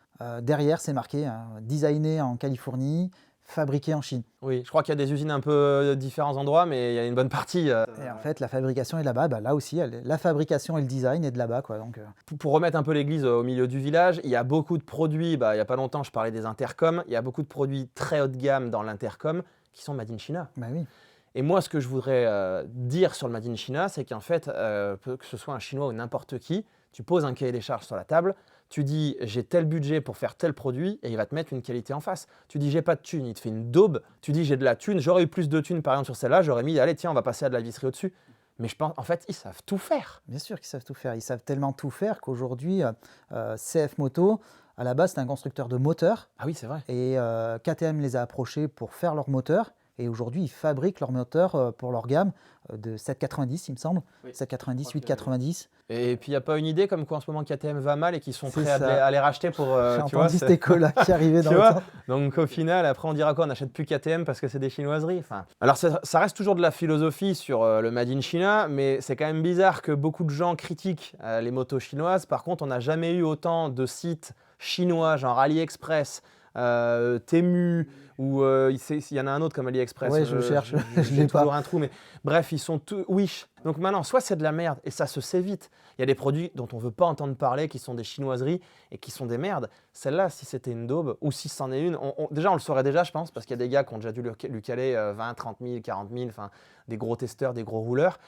derrière, c'est marqué designé en Californie, fabriqué en Chine. Oui, je crois qu'il y a des usines un peu différents endroits, mais il y a une bonne partie. Et en fait, la fabrication est là-bas. Bah, là aussi, la fabrication et le design est de là-bas, quoi. Donc, Pour remettre un peu l'église au milieu du village, il y a beaucoup de produits, bah, il n'y a pas longtemps, je parlais des intercoms, il y a beaucoup de produits très haut de gamme dans l'intercom qui sont made in China. bah oui. Et moi, ce que je voudrais dire sur le Made in China, c'est qu'en fait, que ce soit un Chinois ou n'importe qui, tu poses un cahier des charges sur la table, tu dis j'ai tel budget pour faire tel produit et il va te mettre une qualité en face. Tu dis j'ai pas de thune, il te fait une daube. Tu dis j'ai de la thune, j'aurais eu plus de thune par exemple sur celle-là, j'aurais mis allez tiens on va passer à de la visserie au-dessus. Mais je pense en fait ils savent tout faire. Bien sûr qu'ils savent tout faire. Ils savent tellement tout faire qu'aujourd'hui, CF Moto, à la base, c'est un constructeur de moteurs. Ah oui c'est vrai. Et KTM les a approchés pour faire leur moteur. Et aujourd'hui, ils fabriquent leurs moteurs pour leur gamme de 790, il me semble. Oui. 790, 890. Et puis il n'y a pas une idée comme quoi en ce moment KTM va mal et qu'ils sont C'est prêts ça. à les racheter pour. J'ai Tu vois, entendu cet écho-là qui arrivait dans tu le vois temps. Donc au final, après on dira quoi? On n'achète plus KTM parce que c'est des chinoiseries. Enfin, alors ça reste toujours de la philosophie sur le Made in China, mais c'est quand même bizarre que beaucoup de gens critiquent les motos chinoises. Par contre, on n'a jamais eu autant de sites chinois, genre AliExpress, Temu, ou il y en a un autre comme AliExpress. Ouais, je cherche, je j'ai l'ai pas. toujours un trou, mais bref, ils sont tous Wish. Donc maintenant, soit c'est de la merde et ça se sait vite. Il y a des produits dont on ne veut pas entendre parler, qui sont des chinoiseries et qui sont des merdes. Celle-là, si c'était une daube, ou si c'en est une, déjà on le saurait déjà, je pense, parce qu'il y a des gars qui ont déjà dû lui caler 20, 30 000, 40 000, enfin des gros testeurs, des gros rouleurs.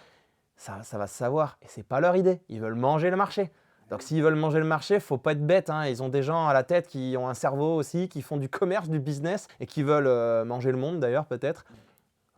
Ça va se savoir. Et c'est pas leur idée. Ils veulent manger le marché. Donc s'ils veulent manger le marché, faut pas être bête, hein. Ils ont des gens à la tête qui ont un cerveau aussi, qui font du commerce, du business et qui veulent manger le monde d'ailleurs peut-être,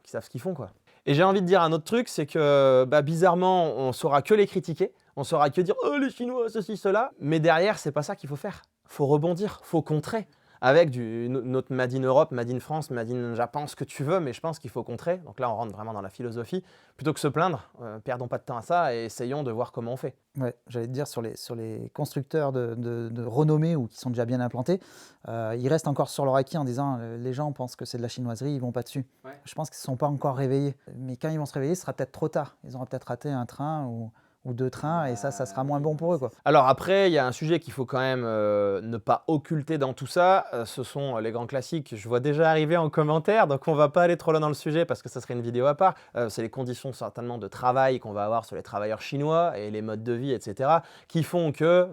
qui savent ce qu'ils font quoi. Et j'ai envie de dire un autre truc, c'est que bizarrement, on saura que les critiquer, on saura que dire « Oh les Chinois, ceci, cela », mais derrière, c'est pas ça qu'il faut faire. Faut rebondir, faut contrer. Avec notre Made in Europe, Made in France, Made in Japan, ce que tu veux, mais je pense qu'il faut contrer. Donc là, on rentre vraiment dans la philosophie. Plutôt que se plaindre, perdons pas de temps à ça et essayons de voir comment on fait. Ouais, j'allais te dire sur les constructeurs de renommée ou qui sont déjà bien implantés, ils restent encore sur leur acquis en disant les gens pensent que c'est de la chinoiserie, ils vont pas dessus. Ouais. Je pense qu'ils ne sont pas encore réveillés. Mais quand ils vont se réveiller, ce sera peut-être trop tard. Ils auront peut-être raté un train ou deux trains et ça sera moins bon pour eux, quoi. Alors après, il y a un sujet qu'il faut quand même ne pas occulter dans tout ça, ce sont les grands classiques. Je vois déjà arriver en commentaire, donc on va pas aller trop loin dans le sujet parce que ça serait une vidéo à part. C'est les conditions certainement de travail qu'on va avoir sur les travailleurs chinois et les modes de vie, etc. qui font que,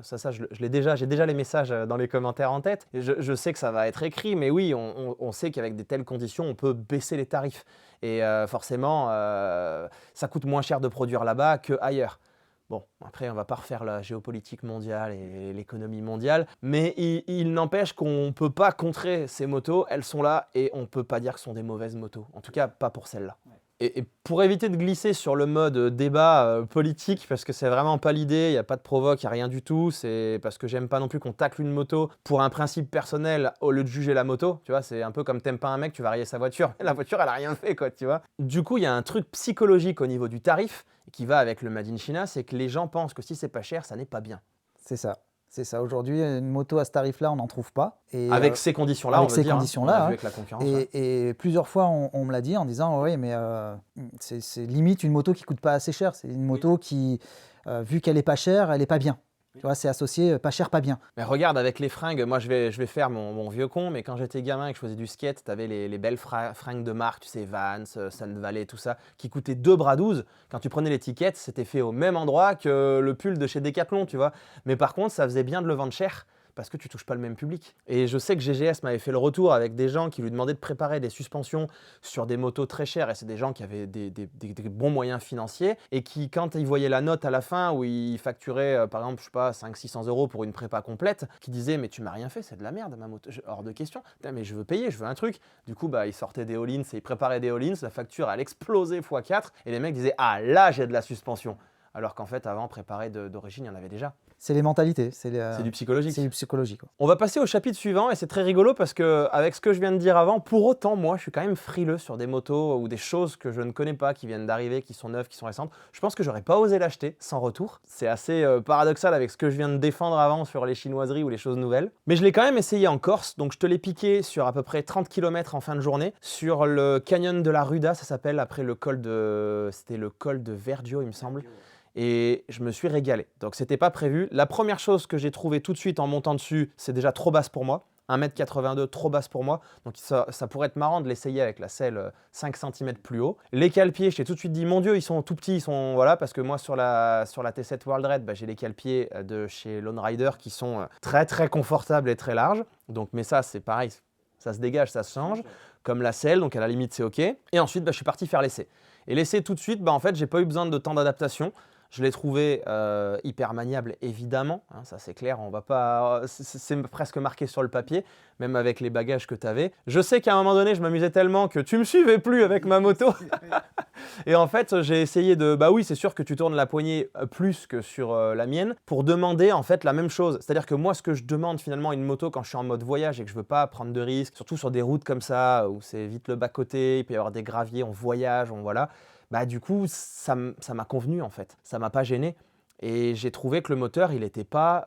j'ai déjà les messages dans les commentaires en tête. Et je sais que ça va être écrit, mais oui, on sait qu'avec des telles conditions, on peut baisser les tarifs. Et forcément, ça coûte moins cher de produire là-bas qu'ailleurs. Bon, après, on ne va pas refaire la géopolitique mondiale et l'économie mondiale, mais il n'empêche qu'on ne peut pas contrer ces motos, elles sont là et on ne peut pas dire que ce sont des mauvaises motos, en tout cas pas pour celles-là. Ouais. Et pour éviter de glisser sur le mode débat politique, parce que c'est vraiment pas l'idée, il n'y a pas de provoque, il n'y a rien du tout, c'est parce que j'aime pas non plus qu'on tacle une moto pour un principe personnel au lieu de juger la moto, tu vois, c'est un peu comme t'aimes pas un mec, tu vas rayer sa voiture, la voiture elle a rien fait quoi, tu vois. Du coup, il y a un truc psychologique au niveau du tarif, qui va avec le Made in China, c'est que les gens pensent que si c'est pas cher, ça n'est pas bien. C'est ça. C'est ça. Aujourd'hui, une moto à ce tarif-là, on n'en trouve pas. Et avec ces conditions-là, on veut dire. Conditions-là, on a vu avec la concurrence. Et plusieurs fois, on me l'a dit en disant, oui, mais c'est limite une moto qui coûte pas assez cher. C'est une moto qui, vu qu'elle est pas chère, elle est pas bien. Tu vois, c'est associé pas cher, pas bien. Mais regarde, avec les fringues, moi je vais faire mon vieux con, mais quand j'étais gamin et que je faisais du skate, t'avais les belles fringues de marque, tu sais, Vans, Sun Valley, tout ça, qui coûtaient 2 bras 12. Quand tu prenais l'étiquette, c'était fait au même endroit que le pull de chez Decathlon, tu vois. Mais par contre, ça faisait bien de le vendre cher, parce que tu touches pas le même public. Et je sais que GGS m'avait fait le retour avec des gens qui lui demandaient de préparer des suspensions sur des motos très chères, et c'est des gens qui avaient des bons moyens financiers, et qui, quand ils voyaient la note à la fin, où ils facturaient, par exemple, je sais pas, 500-600 € pour une prépa complète, qui disaient « mais tu m'as rien fait, c'est de la merde ma moto, hors de question, mais je veux payer, je veux un truc ». Du coup, ils sortaient des all-ins et ils préparaient des all-ins, la facture elle explosait x4, et les mecs disaient « ah là j'ai de la suspension ». Alors qu'en fait, avant, préparé d'origine, il y en avait déjà. C'est les mentalités. C'est du psychologique. C'est du psychologique. Quoi. On va passer au chapitre suivant et c'est très rigolo parce que avec ce que je viens de dire avant, pour autant, moi, je suis quand même frileux sur des motos ou des choses que je ne connais pas, qui viennent d'arriver, qui sont neuves, qui sont récentes. Je pense que j'aurais pas osé l'acheter sans retour. C'est assez paradoxal avec ce que je viens de défendre avant sur les chinoiseries ou les choses nouvelles. Mais je l'ai quand même essayé en Corse, donc je te l'ai piqué sur à peu près 30 km en fin de journée, sur le canyon de la Ruda, ça s'appelle, après le col de... C'était le col de Vergio, il me semble. Et je me suis régalé. Donc c'était pas prévu. La première chose que j'ai trouvée tout de suite en montant dessus, c'est déjà trop basse pour moi. 1,82 m, trop basse pour moi. Donc ça pourrait être marrant de l'essayer avec la selle 5 cm plus haut. Les cale-pieds, je t'ai tout de suite dit, mon Dieu, ils sont tout petits. Ils sont, voilà, parce que moi, sur la T7 World Red, j'ai les cale-pieds de chez Lone Rider qui sont très, très confortables et très larges. Donc, mais ça, c'est pareil. Ça se dégage, ça se change. Comme la selle, donc à la limite, c'est OK. Et ensuite, je suis parti faire l'essai. Et l'essai, tout de suite, en fait, j'ai pas eu besoin de temps d'adaptation. Je l'ai trouvé hyper maniable, évidemment, hein, ça c'est clair, on va pas, c'est presque marqué sur le papier, même avec les bagages que tu avais. Je sais qu'à un moment donné, je m'amusais tellement que tu me suivais plus avec ma moto. Et en fait, j'ai essayé de... Bah oui, c'est sûr que tu tournes la poignée plus que sur la mienne pour demander en fait la même chose. C'est-à-dire que moi, ce que je demande finalement à une moto quand je suis en mode voyage et que je veux pas prendre de risques, surtout sur des routes comme ça où c'est vite le bas-côté, il peut y avoir des graviers, on voyage, on voilà. Bah du coup, ça m'a convenu en fait. Ça m'a pas gêné. Et j'ai trouvé que le moteur, il était pas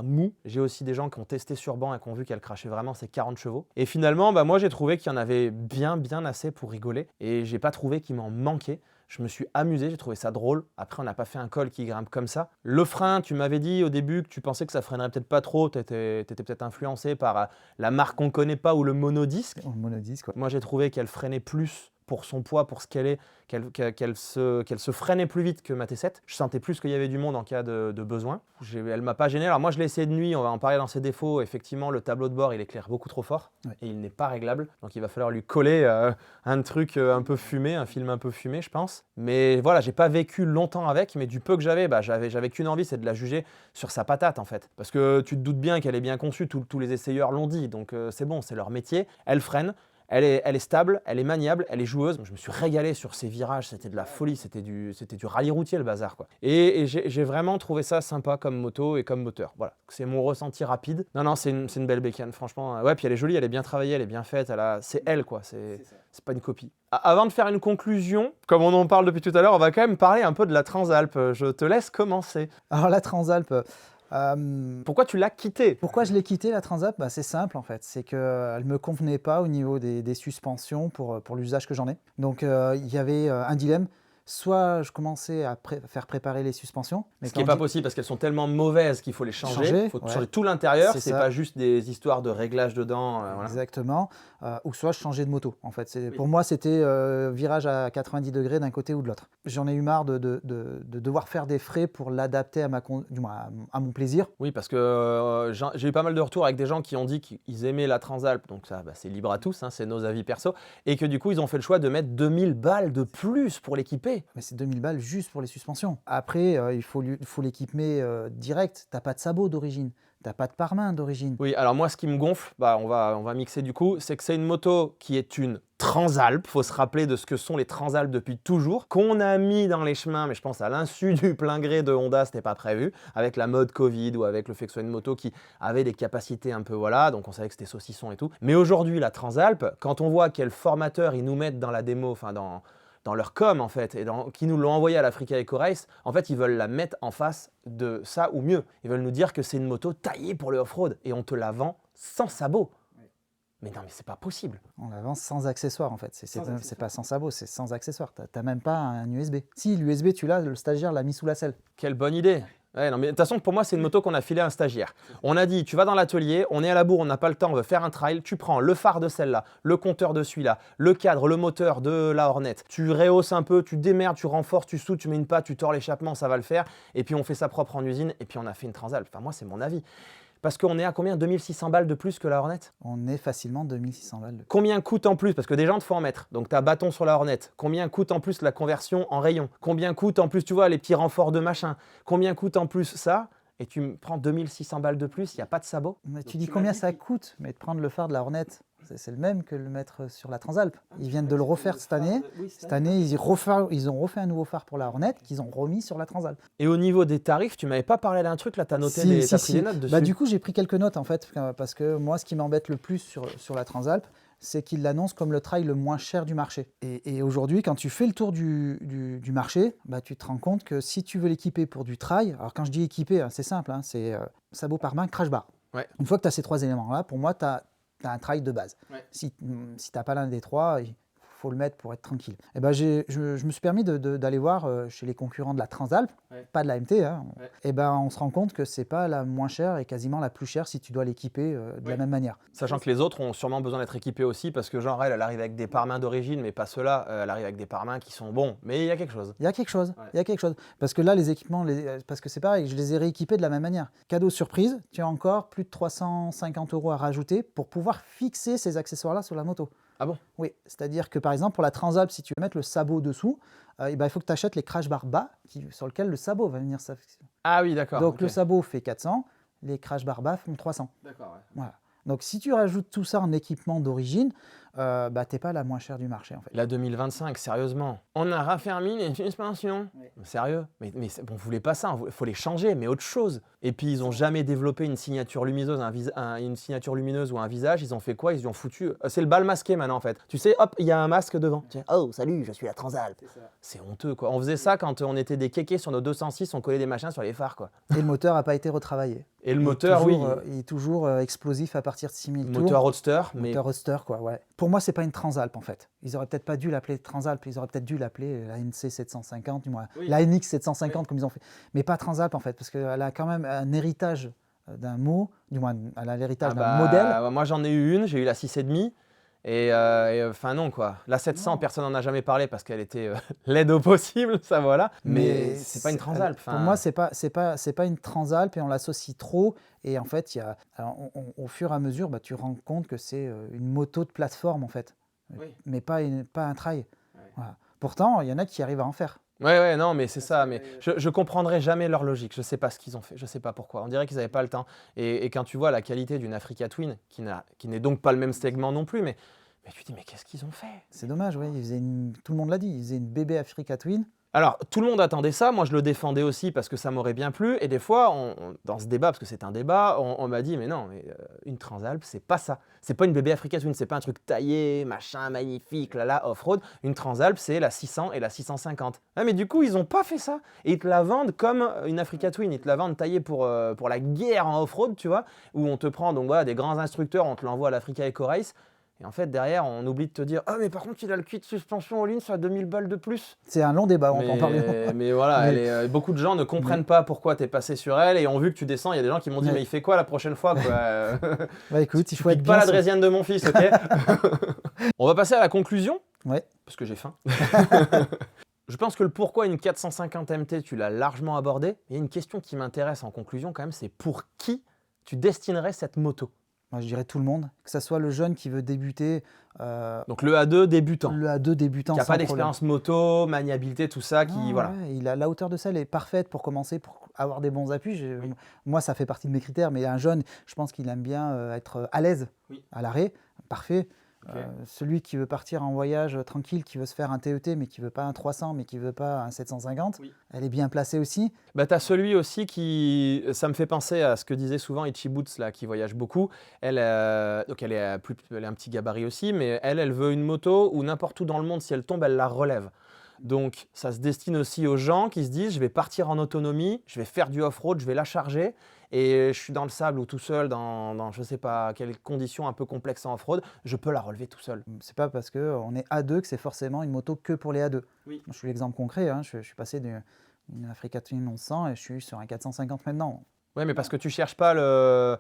mou. J'ai aussi des gens qui ont testé sur banc et qui ont vu qu'elle crachait vraiment ses 40 chevaux. Et finalement, bah, moi, j'ai trouvé qu'il y en avait bien assez pour rigoler. Et j'ai pas trouvé qu'il m'en manquait. Je me suis amusé, j'ai trouvé ça drôle. Après, on n'a pas fait un col qui grimpe comme ça. Le frein, tu m'avais dit au début que tu pensais que ça freinerait peut-être pas trop. Tu étais peut-être influencé par la marque qu'on connaît pas ou le monodisque. Le monodisque, ouais. Moi, j'ai trouvé qu'elle freinait plus pour son poids, pour ce qu'elle est, qu'elle se freinait plus vite que ma T7. Je sentais plus qu'il y avait du monde en cas de besoin. Elle m'a pas gêné. Alors moi, je l'ai essayé de nuit, on va en parler dans ses défauts. Effectivement, le tableau de bord, il éclaire beaucoup trop fort et il n'est pas réglable. Donc il va falloir lui coller un truc un peu fumé, un film un peu fumé, je pense. Mais voilà, j'ai pas vécu longtemps avec, mais du peu que j'avais, j'avais qu'une envie, c'est de la juger sur sa patate en fait. Parce que tu te doutes bien qu'elle est bien conçue, tous les essayeurs l'ont dit, donc c'est bon, c'est leur métier. Elle freine. Elle est stable, elle est maniable, elle est joueuse. Je me suis régalé sur ces virages, c'était de la folie, c'était du rallye routier le bazar quoi. Et j'ai vraiment trouvé ça sympa comme moto et comme moteur. Voilà, c'est mon ressenti rapide. Non, c'est une belle bécane, franchement. Ouais, puis elle est jolie, elle est bien travaillée, elle est bien faite. C'est elle quoi, c'est pas une copie. Avant de faire une conclusion, comme on en parle depuis tout à l'heure, on va quand même parler un peu de la Transalp. Je te laisse commencer. Alors la Transalp. Pourquoi tu l'as quittée? Pourquoi je l'ai quittée la Transalp? C'est simple en fait, c'est qu'elle ne me convenait pas au niveau des suspensions pour l'usage que j'en ai. Donc il y avait un dilemme. Soit je commençais à faire préparer les suspensions. Ce qui n'est pas possible parce qu'elles sont tellement mauvaises qu'il faut les changer. Il faut changer tout l'intérieur, c'est pas juste des histoires de réglage dedans. Voilà. Exactement. Ou soit je changeais de moto. En fait, pour moi, c'était virage à 90 degrés d'un côté ou de l'autre. J'en ai eu marre de devoir faire des frais pour l'adapter à mon plaisir. Oui, parce que j'ai eu pas mal de retours avec des gens qui ont dit qu'ils aimaient la Transalp. Donc ça, c'est libre à tous, hein, c'est nos avis perso. Et que du coup, ils ont fait le choix de mettre 2000 balles de plus pour l'équiper. Mais c'est 2000 balles juste pour les suspensions. Après, il faut l'équiper direct. T'as pas de sabot d'origine, t'as pas de pare-main d'origine. Oui, alors moi, ce qui me gonfle, on va mixer du coup, c'est que c'est une moto qui est une Transalp. Faut se rappeler de ce que sont les Transalp depuis toujours, qu'on a mis dans les chemins, mais je pense à l'insu du plein gré de Honda, c'était pas prévu, avec la mode Covid ou avec le fait que ce soit une moto qui avait des capacités un peu voilà, donc on savait que c'était saucisson et tout. Mais aujourd'hui, la Transalp, quand on voit quel formateur ils nous mettent dans la démo, enfin dans leur com en fait, et qui nous l'ont envoyé à l'Africa Eco Race, en fait ils veulent la mettre en face de ça ou mieux. Ils veulent nous dire que c'est une moto taillée pour le off-road et on te la vend sans sabot. Mais non, mais c'est pas possible. On la vend sans accessoires en fait. C'est pas sans sabot, c'est sans accessoires. T'as même pas un USB. Si, l'USB tu l'as, le stagiaire l'a mis sous la selle. Quelle bonne idée. Ouais, non, mais de toute façon, pour moi, c'est une moto qu'on a filé à un stagiaire. On a dit, tu vas dans l'atelier, on est à la bourre, on n'a pas le temps, on veut faire un trail, tu prends le phare de celle-là, le compteur de celui-là, le cadre, le moteur de la Hornet, tu rehausses un peu, tu démerdes, tu renforces, tu soutes, tu mets une patte, tu tords l'échappement, ça va le faire, et puis on fait ça propre en usine, et puis on a fait une Transalp. Enfin, moi, c'est mon avis. Parce qu'on est à combien? 2600 balles de plus que la Hornet? On est facilement 2600 balles. Combien coûte en plus? Parce que des gens, il faut en mettre. Donc, tu as bâton sur la Hornet. Combien coûte en plus la conversion en rayon? Combien coûte en plus, tu vois, les petits renforts de machin? Combien coûte en plus ça? Et tu me prends 2600 balles de plus, il n'y a pas de sabot? Mais tu dis combien ça coûte? Mais de prendre le phare de la Hornet, c'est le même que le mettre sur la Transalp. Ils viennent de le refaire cette année. Cette année, ils ont refait un nouveau phare pour la Hornet qu'ils ont remis sur la Transalp. Et au niveau des tarifs, tu m'avais pas parlé d'un truc, là, tu as noté t'as pris des notes dessus? Du coup, j'ai pris quelques notes en fait, parce que moi, ce qui m'embête le plus sur la Transalp, c'est qu'ils l'annoncent comme le trail le moins cher du marché. Et aujourd'hui, quand tu fais le tour du marché, tu te rends compte que si tu veux l'équiper pour du trail, alors quand je dis équiper, c'est simple, hein, c'est sabot par main, crash bar. Ouais. Une fois que tu as ces trois éléments-là, pour moi, tu as un trail de base. Ouais. Si tu n'as pas l'un des trois, il faut le mettre pour être tranquille. Et je me suis permis d'aller voir chez les concurrents de la Transalp, pas de la MT, hein. Et on se rend compte que c'est pas la moins chère et quasiment la plus chère si tu dois l'équiper de la même manière. Sachant que les autres ont sûrement besoin d'être équipés aussi, parce que genre elle arrive avec des pare-mains d'origine, mais pas ceux-là, elle arrive avec des pare-mains qui sont bons, mais il y a quelque chose. Il y a quelque chose. Parce que là, les équipements, parce que c'est pareil, je les ai rééquipés de la même manière. Cadeau surprise, tu as encore plus de 350 € à rajouter pour pouvoir fixer ces accessoires-là sur la moto. Ah bon? Oui, c'est-à-dire que par exemple pour la Transalp, si tu veux mettre le sabot dessous, il faut que tu achètes les crash bars bas sur lesquels le sabot va venir s'affixer. Ah oui, d'accord. Donc le sabot fait 400, les crash bars bas font 300. D'accord, ouais. Voilà. Donc si tu rajoutes tout ça en équipement d'origine, bah, t'es pas la moins chère du marché en fait. La 2025, sérieusement. On a raffermi les suspensions. Oui. Sérieux? Mais bon, vous voulez pas ça, il faut les changer, mais autre chose. Et puis ils ont jamais développé une signature lumineuse, une signature lumineuse ou un visage. Ils ont fait quoi? Ils y ont foutu. C'est le bal masqué maintenant en fait. Tu sais, hop, il y a un masque devant. Tiens, oh, salut, je suis la Transalp. C'est honteux quoi. On faisait ça quand on était des kékés sur nos 206, on collait des machins sur les phares quoi. Et le moteur n'a pas été retravaillé. Et le Il est moteur, toujours, oui. il est toujours explosif à partir de 6000 tours. Moteur roadster, mais Moteur Roadster, quoi, ouais. Pour moi, c'est pas une Transalp, en fait. Ils auraient peut-être pas dû l'appeler Transalp, ils auraient peut-être dû l'appeler la NC 750, du moins, Oui. la NX 750, comme ils ont fait. Mais pas Transalp, en fait, parce qu'elle a quand même un héritage d'un mot, du moins, elle a l'héritage d'un modèle. Moi j'en ai eu une, j'ai eu la 6,5. Enfin non quoi. La 700, Non. personne n'en a jamais parlé parce qu'elle était laide au possible, ça voilà. Mais c'est pas une Transalp. Pour moi, c'est pas une Transalp et on l'associe trop. Et en fait, au fur et à mesure, bah, tu rends compte que c'est une moto de plateforme, en fait. Oui. Mais pas un trail. Voilà. Pourtant, il y en a qui arrivent à en faire. Ouais, non, mais c'est ça. Mais je comprendrai jamais leur logique. Je sais pas ce qu'ils ont fait. Je sais pas pourquoi. On dirait qu'ils n'avaient pas le temps. Et quand tu vois la qualité d'une Africa Twin, qui n'est donc pas le même segment non plus, mais tu te dis, mais qu'est-ce qu'ils ont fait? C'est dommage, oui. Tout le monde l'a dit, ils faisaient une bébé Africa Twin. Alors, tout le monde attendait ça, moi je le défendais aussi parce que ça m'aurait bien plu, et des fois, dans ce débat, parce que c'est un débat, on m'a dit, mais non, une Transalp, c'est pas ça. C'est pas une bébé Africa Twin, c'est pas un truc taillé, machin, magnifique, là, off-road. Une Transalp, c'est la 600 et la 650. Ah, mais du coup, ils ont pas fait ça. Et ils te la vendent comme une Africa Twin, ils te la vendent taillée pour la guerre en off-road, tu vois, où on te prend donc voilà, des grands instructeurs, on te l'envoie à l'Africa Eco Race. Et en fait, derrière, on oublie de te dire « Ah, mais par contre, il a le kit de suspension en ligne, ça a 2000 balles de plus. » C'est un long débat, on peut en parler. Mais voilà, beaucoup de gens ne comprennent pas pourquoi tu es passé sur elle et ont vu que tu descends. Il y a des gens qui m'ont dit « Mais il fait quoi la prochaine fois quoi Bah écoute, il faut être pas bien la draisienne de mon fils, ok ?» On va passer à la conclusion, Ouais. parce que j'ai faim. Je pense que le pourquoi une 450 MT, tu l'as largement abordé. Il y a une question qui m'intéresse en conclusion quand même, c'est pour qui tu destinerais cette moto? Moi, je dirais tout le monde, que ce soit le jeune qui veut débuter. Donc le A2 débutant. Le A2 débutant. Qui n'a sans pas d'expérience moto, maniabilité, tout ça, qui voilà. Ouais, la hauteur de selle est parfaite pour commencer, pour avoir des bons appuis. Moi, ça fait partie de mes critères, mais un jeune, je pense qu'il aime bien être à l'aise à l'arrêt. Parfait. Okay. Celui qui veut partir en voyage tranquille, qui veut se faire un TET, mais qui veut pas un 300, mais qui veut pas un 750, elle est bien placée aussi. Bah, tu as celui aussi qui, ça me fait penser à ce que disait souvent Itchy Boots, là, qui voyage beaucoup. Elle, donc elle est a un petit gabarit aussi, mais elle veut une moto où n'importe où dans le monde, si elle tombe, elle la relève. Donc ça se destine aussi aux gens qui se disent je vais partir en autonomie, je vais faire du off-road, je vais la charger et je suis dans le sable ou tout seul dans je ne sais pas quelles conditions un peu complexes en off-road, je peux la relever tout seul. C'est pas parce qu'on est A2 que c'est forcément une moto que pour les A2. Oui. Je suis l'exemple concret, hein. Je suis passé d'une Africa Twin 1100 et je suis sur un 450 maintenant. Oui, mais parce que tu cherches pas le...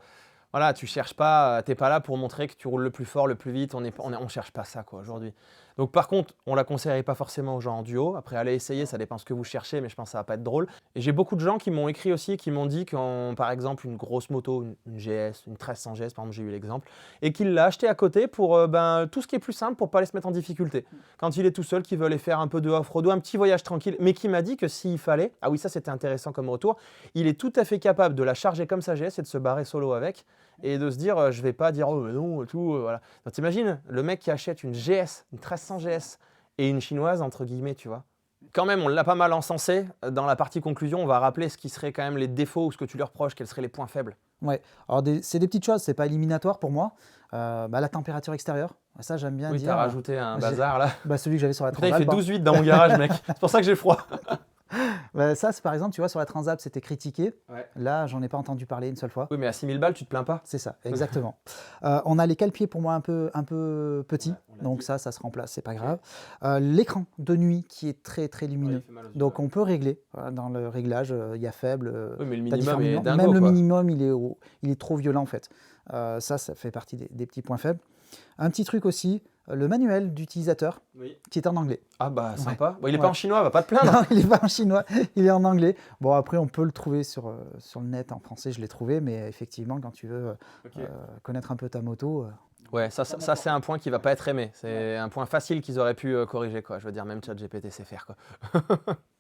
Voilà, tu cherches pas, t'es pas là pour montrer que tu roules le plus fort, le plus vite, on cherche pas ça quoi aujourd'hui. Donc par contre, on la conseillerait pas forcément aux gens en duo. Après, allez essayer, ça dépend ce que vous cherchez, mais je pense que ça va pas être drôle. Et j'ai beaucoup de gens qui m'ont écrit aussi, qui m'ont dit qu'en, par exemple, une grosse moto, une GS, une 1300 GS, par exemple, j'ai eu l'exemple, et qu'il l'a acheté à côté pour tout ce qui est plus simple pour pas aller se mettre en difficulté. Quand il est tout seul, qu'il veut aller faire un peu de off-road ou un petit voyage tranquille, mais qui m'a dit que s'il fallait, ah oui, ça c'était intéressant comme retour, il est tout à fait capable de la charger comme sa GS et de se barrer solo avec. Et de se dire, je vais pas dire oh non, tout, voilà. Donc t'imagines, le mec qui achète une GS, une 1300 GS et une chinoise, entre guillemets, tu vois. Quand même, on l'a pas mal encensé. Dans la partie conclusion, on va rappeler ce qui serait quand même les défauts ou ce que tu lui reproches, quels seraient les points faibles. Ouais, alors c'est des petites choses, c'est pas éliminatoire pour moi. La température extérieure, ça j'aime bien dire. Oui, t'as rajouté un bazar là. Celui que j'avais sur la Putain, Transalp. il fait 12,8 dans mon garage, mec. C'est pour ça que j'ai froid. Ça, c'est par exemple, tu vois, sur la Transalp, c'était critiqué. Ouais. Là, j'en ai pas entendu parler une seule fois. Oui, mais à 6000 balles, tu te plains pas. C'est ça, exactement. On a les cale-pieds pour moi un peu petits, Ouais, donc ça se remplace, c'est pas grave. L'écran de nuit qui est très très lumineux. Donc on peut régler. Dans le réglage, il y a faible. Oui, mais le t'as minimum différents est dingo, Même le quoi. minimum, il est trop violent en fait. Ça fait partie des petits points faibles. Un petit truc aussi, le manuel d'utilisateur qui est en anglais. Ah bah sympa. Bon, il est Ouais. pas en chinois, va pas te plaindre. Non, il n'est pas en chinois, il est en anglais. Bon, après, on peut le trouver sur le net en français, je l'ai trouvé, mais effectivement, quand tu veux connaître un peu ta moto, Ouais, ça c'est un point qui va pas être aimé. C'est un point facile qu'ils auraient pu corriger, quoi. Je veux dire, même ChatGPT sait faire, quoi.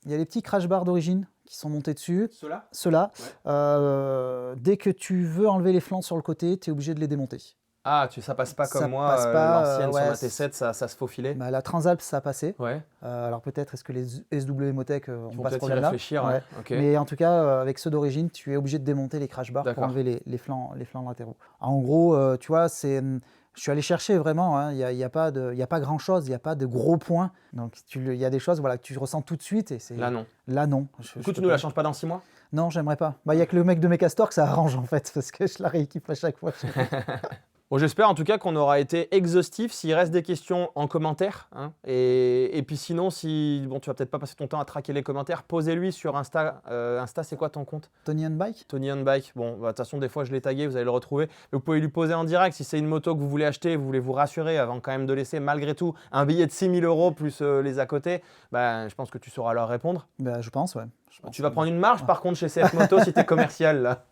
Il y a les petits crash bars d'origine qui sont montés dessus. Ceux-là? Ceux-là, Ouais. dès que tu veux enlever les flancs sur le côté, tu es obligé de les démonter. Ah, ça passe pas Ça comme moi, passe pas, l'ancienne sur ouais, ma T7, ça se faufilait. Bah, la Transalp, ça a passé. Ouais, Alors peut-être est-ce que les SW Motec ils ont vont pas ce peut-être y problème-là. réfléchir, ouais. Ok. Mais en tout cas, avec ceux d'origine, tu es obligé de démonter les crash bars pour D'accord. enlever les flancs latéraux. En gros, tu vois, je suis allé chercher vraiment, hein, il y a pas grand-chose, il n'y a pas de gros points. Donc il y a des choses voilà, que tu ressens tout de suite. Et Là, non. Là, non. Du coup, tu nous la changes pas dans 6 mois? Non, j'aimerais pas. Il y a que le mec de Mecastor que ça arrange en fait, parce que je la rééquipe à chaque fois. Bon, j'espère en tout cas qu'on aura été exhaustif. S'il reste des questions en commentaire, hein, et puis sinon, si bon, tu vas peut-être pas passer ton temps à traquer les commentaires, posez-lui sur Insta. Insta, c'est quoi ton compte? Tony on Bike. Tony on Bike. Bon, de toute façon, des fois, je l'ai tagué, vous allez le retrouver. Mais vous pouvez lui poser en direct si c'est une moto que vous voulez acheter, vous voulez vous rassurer avant quand même de laisser malgré tout un billet de 6 000 € plus les à côté. Bah, je pense que tu sauras leur répondre. Bah, je pense, ouais. Tu vas prendre une marge par contre chez CF Moto si tu es commercial là.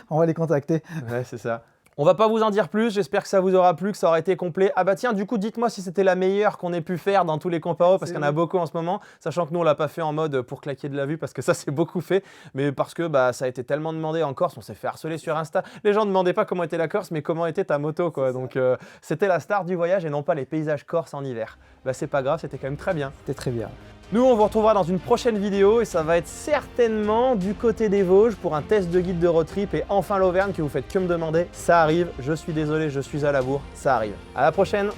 On va les contacter. Ouais, c'est ça. On va pas vous en dire plus, j'espère que ça vous aura plu, que ça aura été complet. Ah bah tiens, du coup, dites-moi si c'était la meilleure qu'on ait pu faire dans tous les comparos, parce qu'il y en a beaucoup en ce moment, sachant que nous, on l'a pas fait en mode pour claquer de la vue, parce que ça, c'est beaucoup fait, mais parce que bah, ça a été tellement demandé en Corse, on s'est fait harceler sur Insta. Les gens ne demandaient pas comment était la Corse, mais comment était ta moto, quoi. Donc, c'était la star du voyage et non pas les paysages corses en hiver. Bah, c'est pas grave, c'était quand même très bien. C'était très bien. Nous, on vous retrouvera dans une prochaine vidéo et ça va être certainement du côté des Vosges pour un test de guide de road trip et enfin l'Auvergne que vous faites que me demander. Ça arrive, je suis désolé, je suis à la bourre, ça arrive. À la prochaine!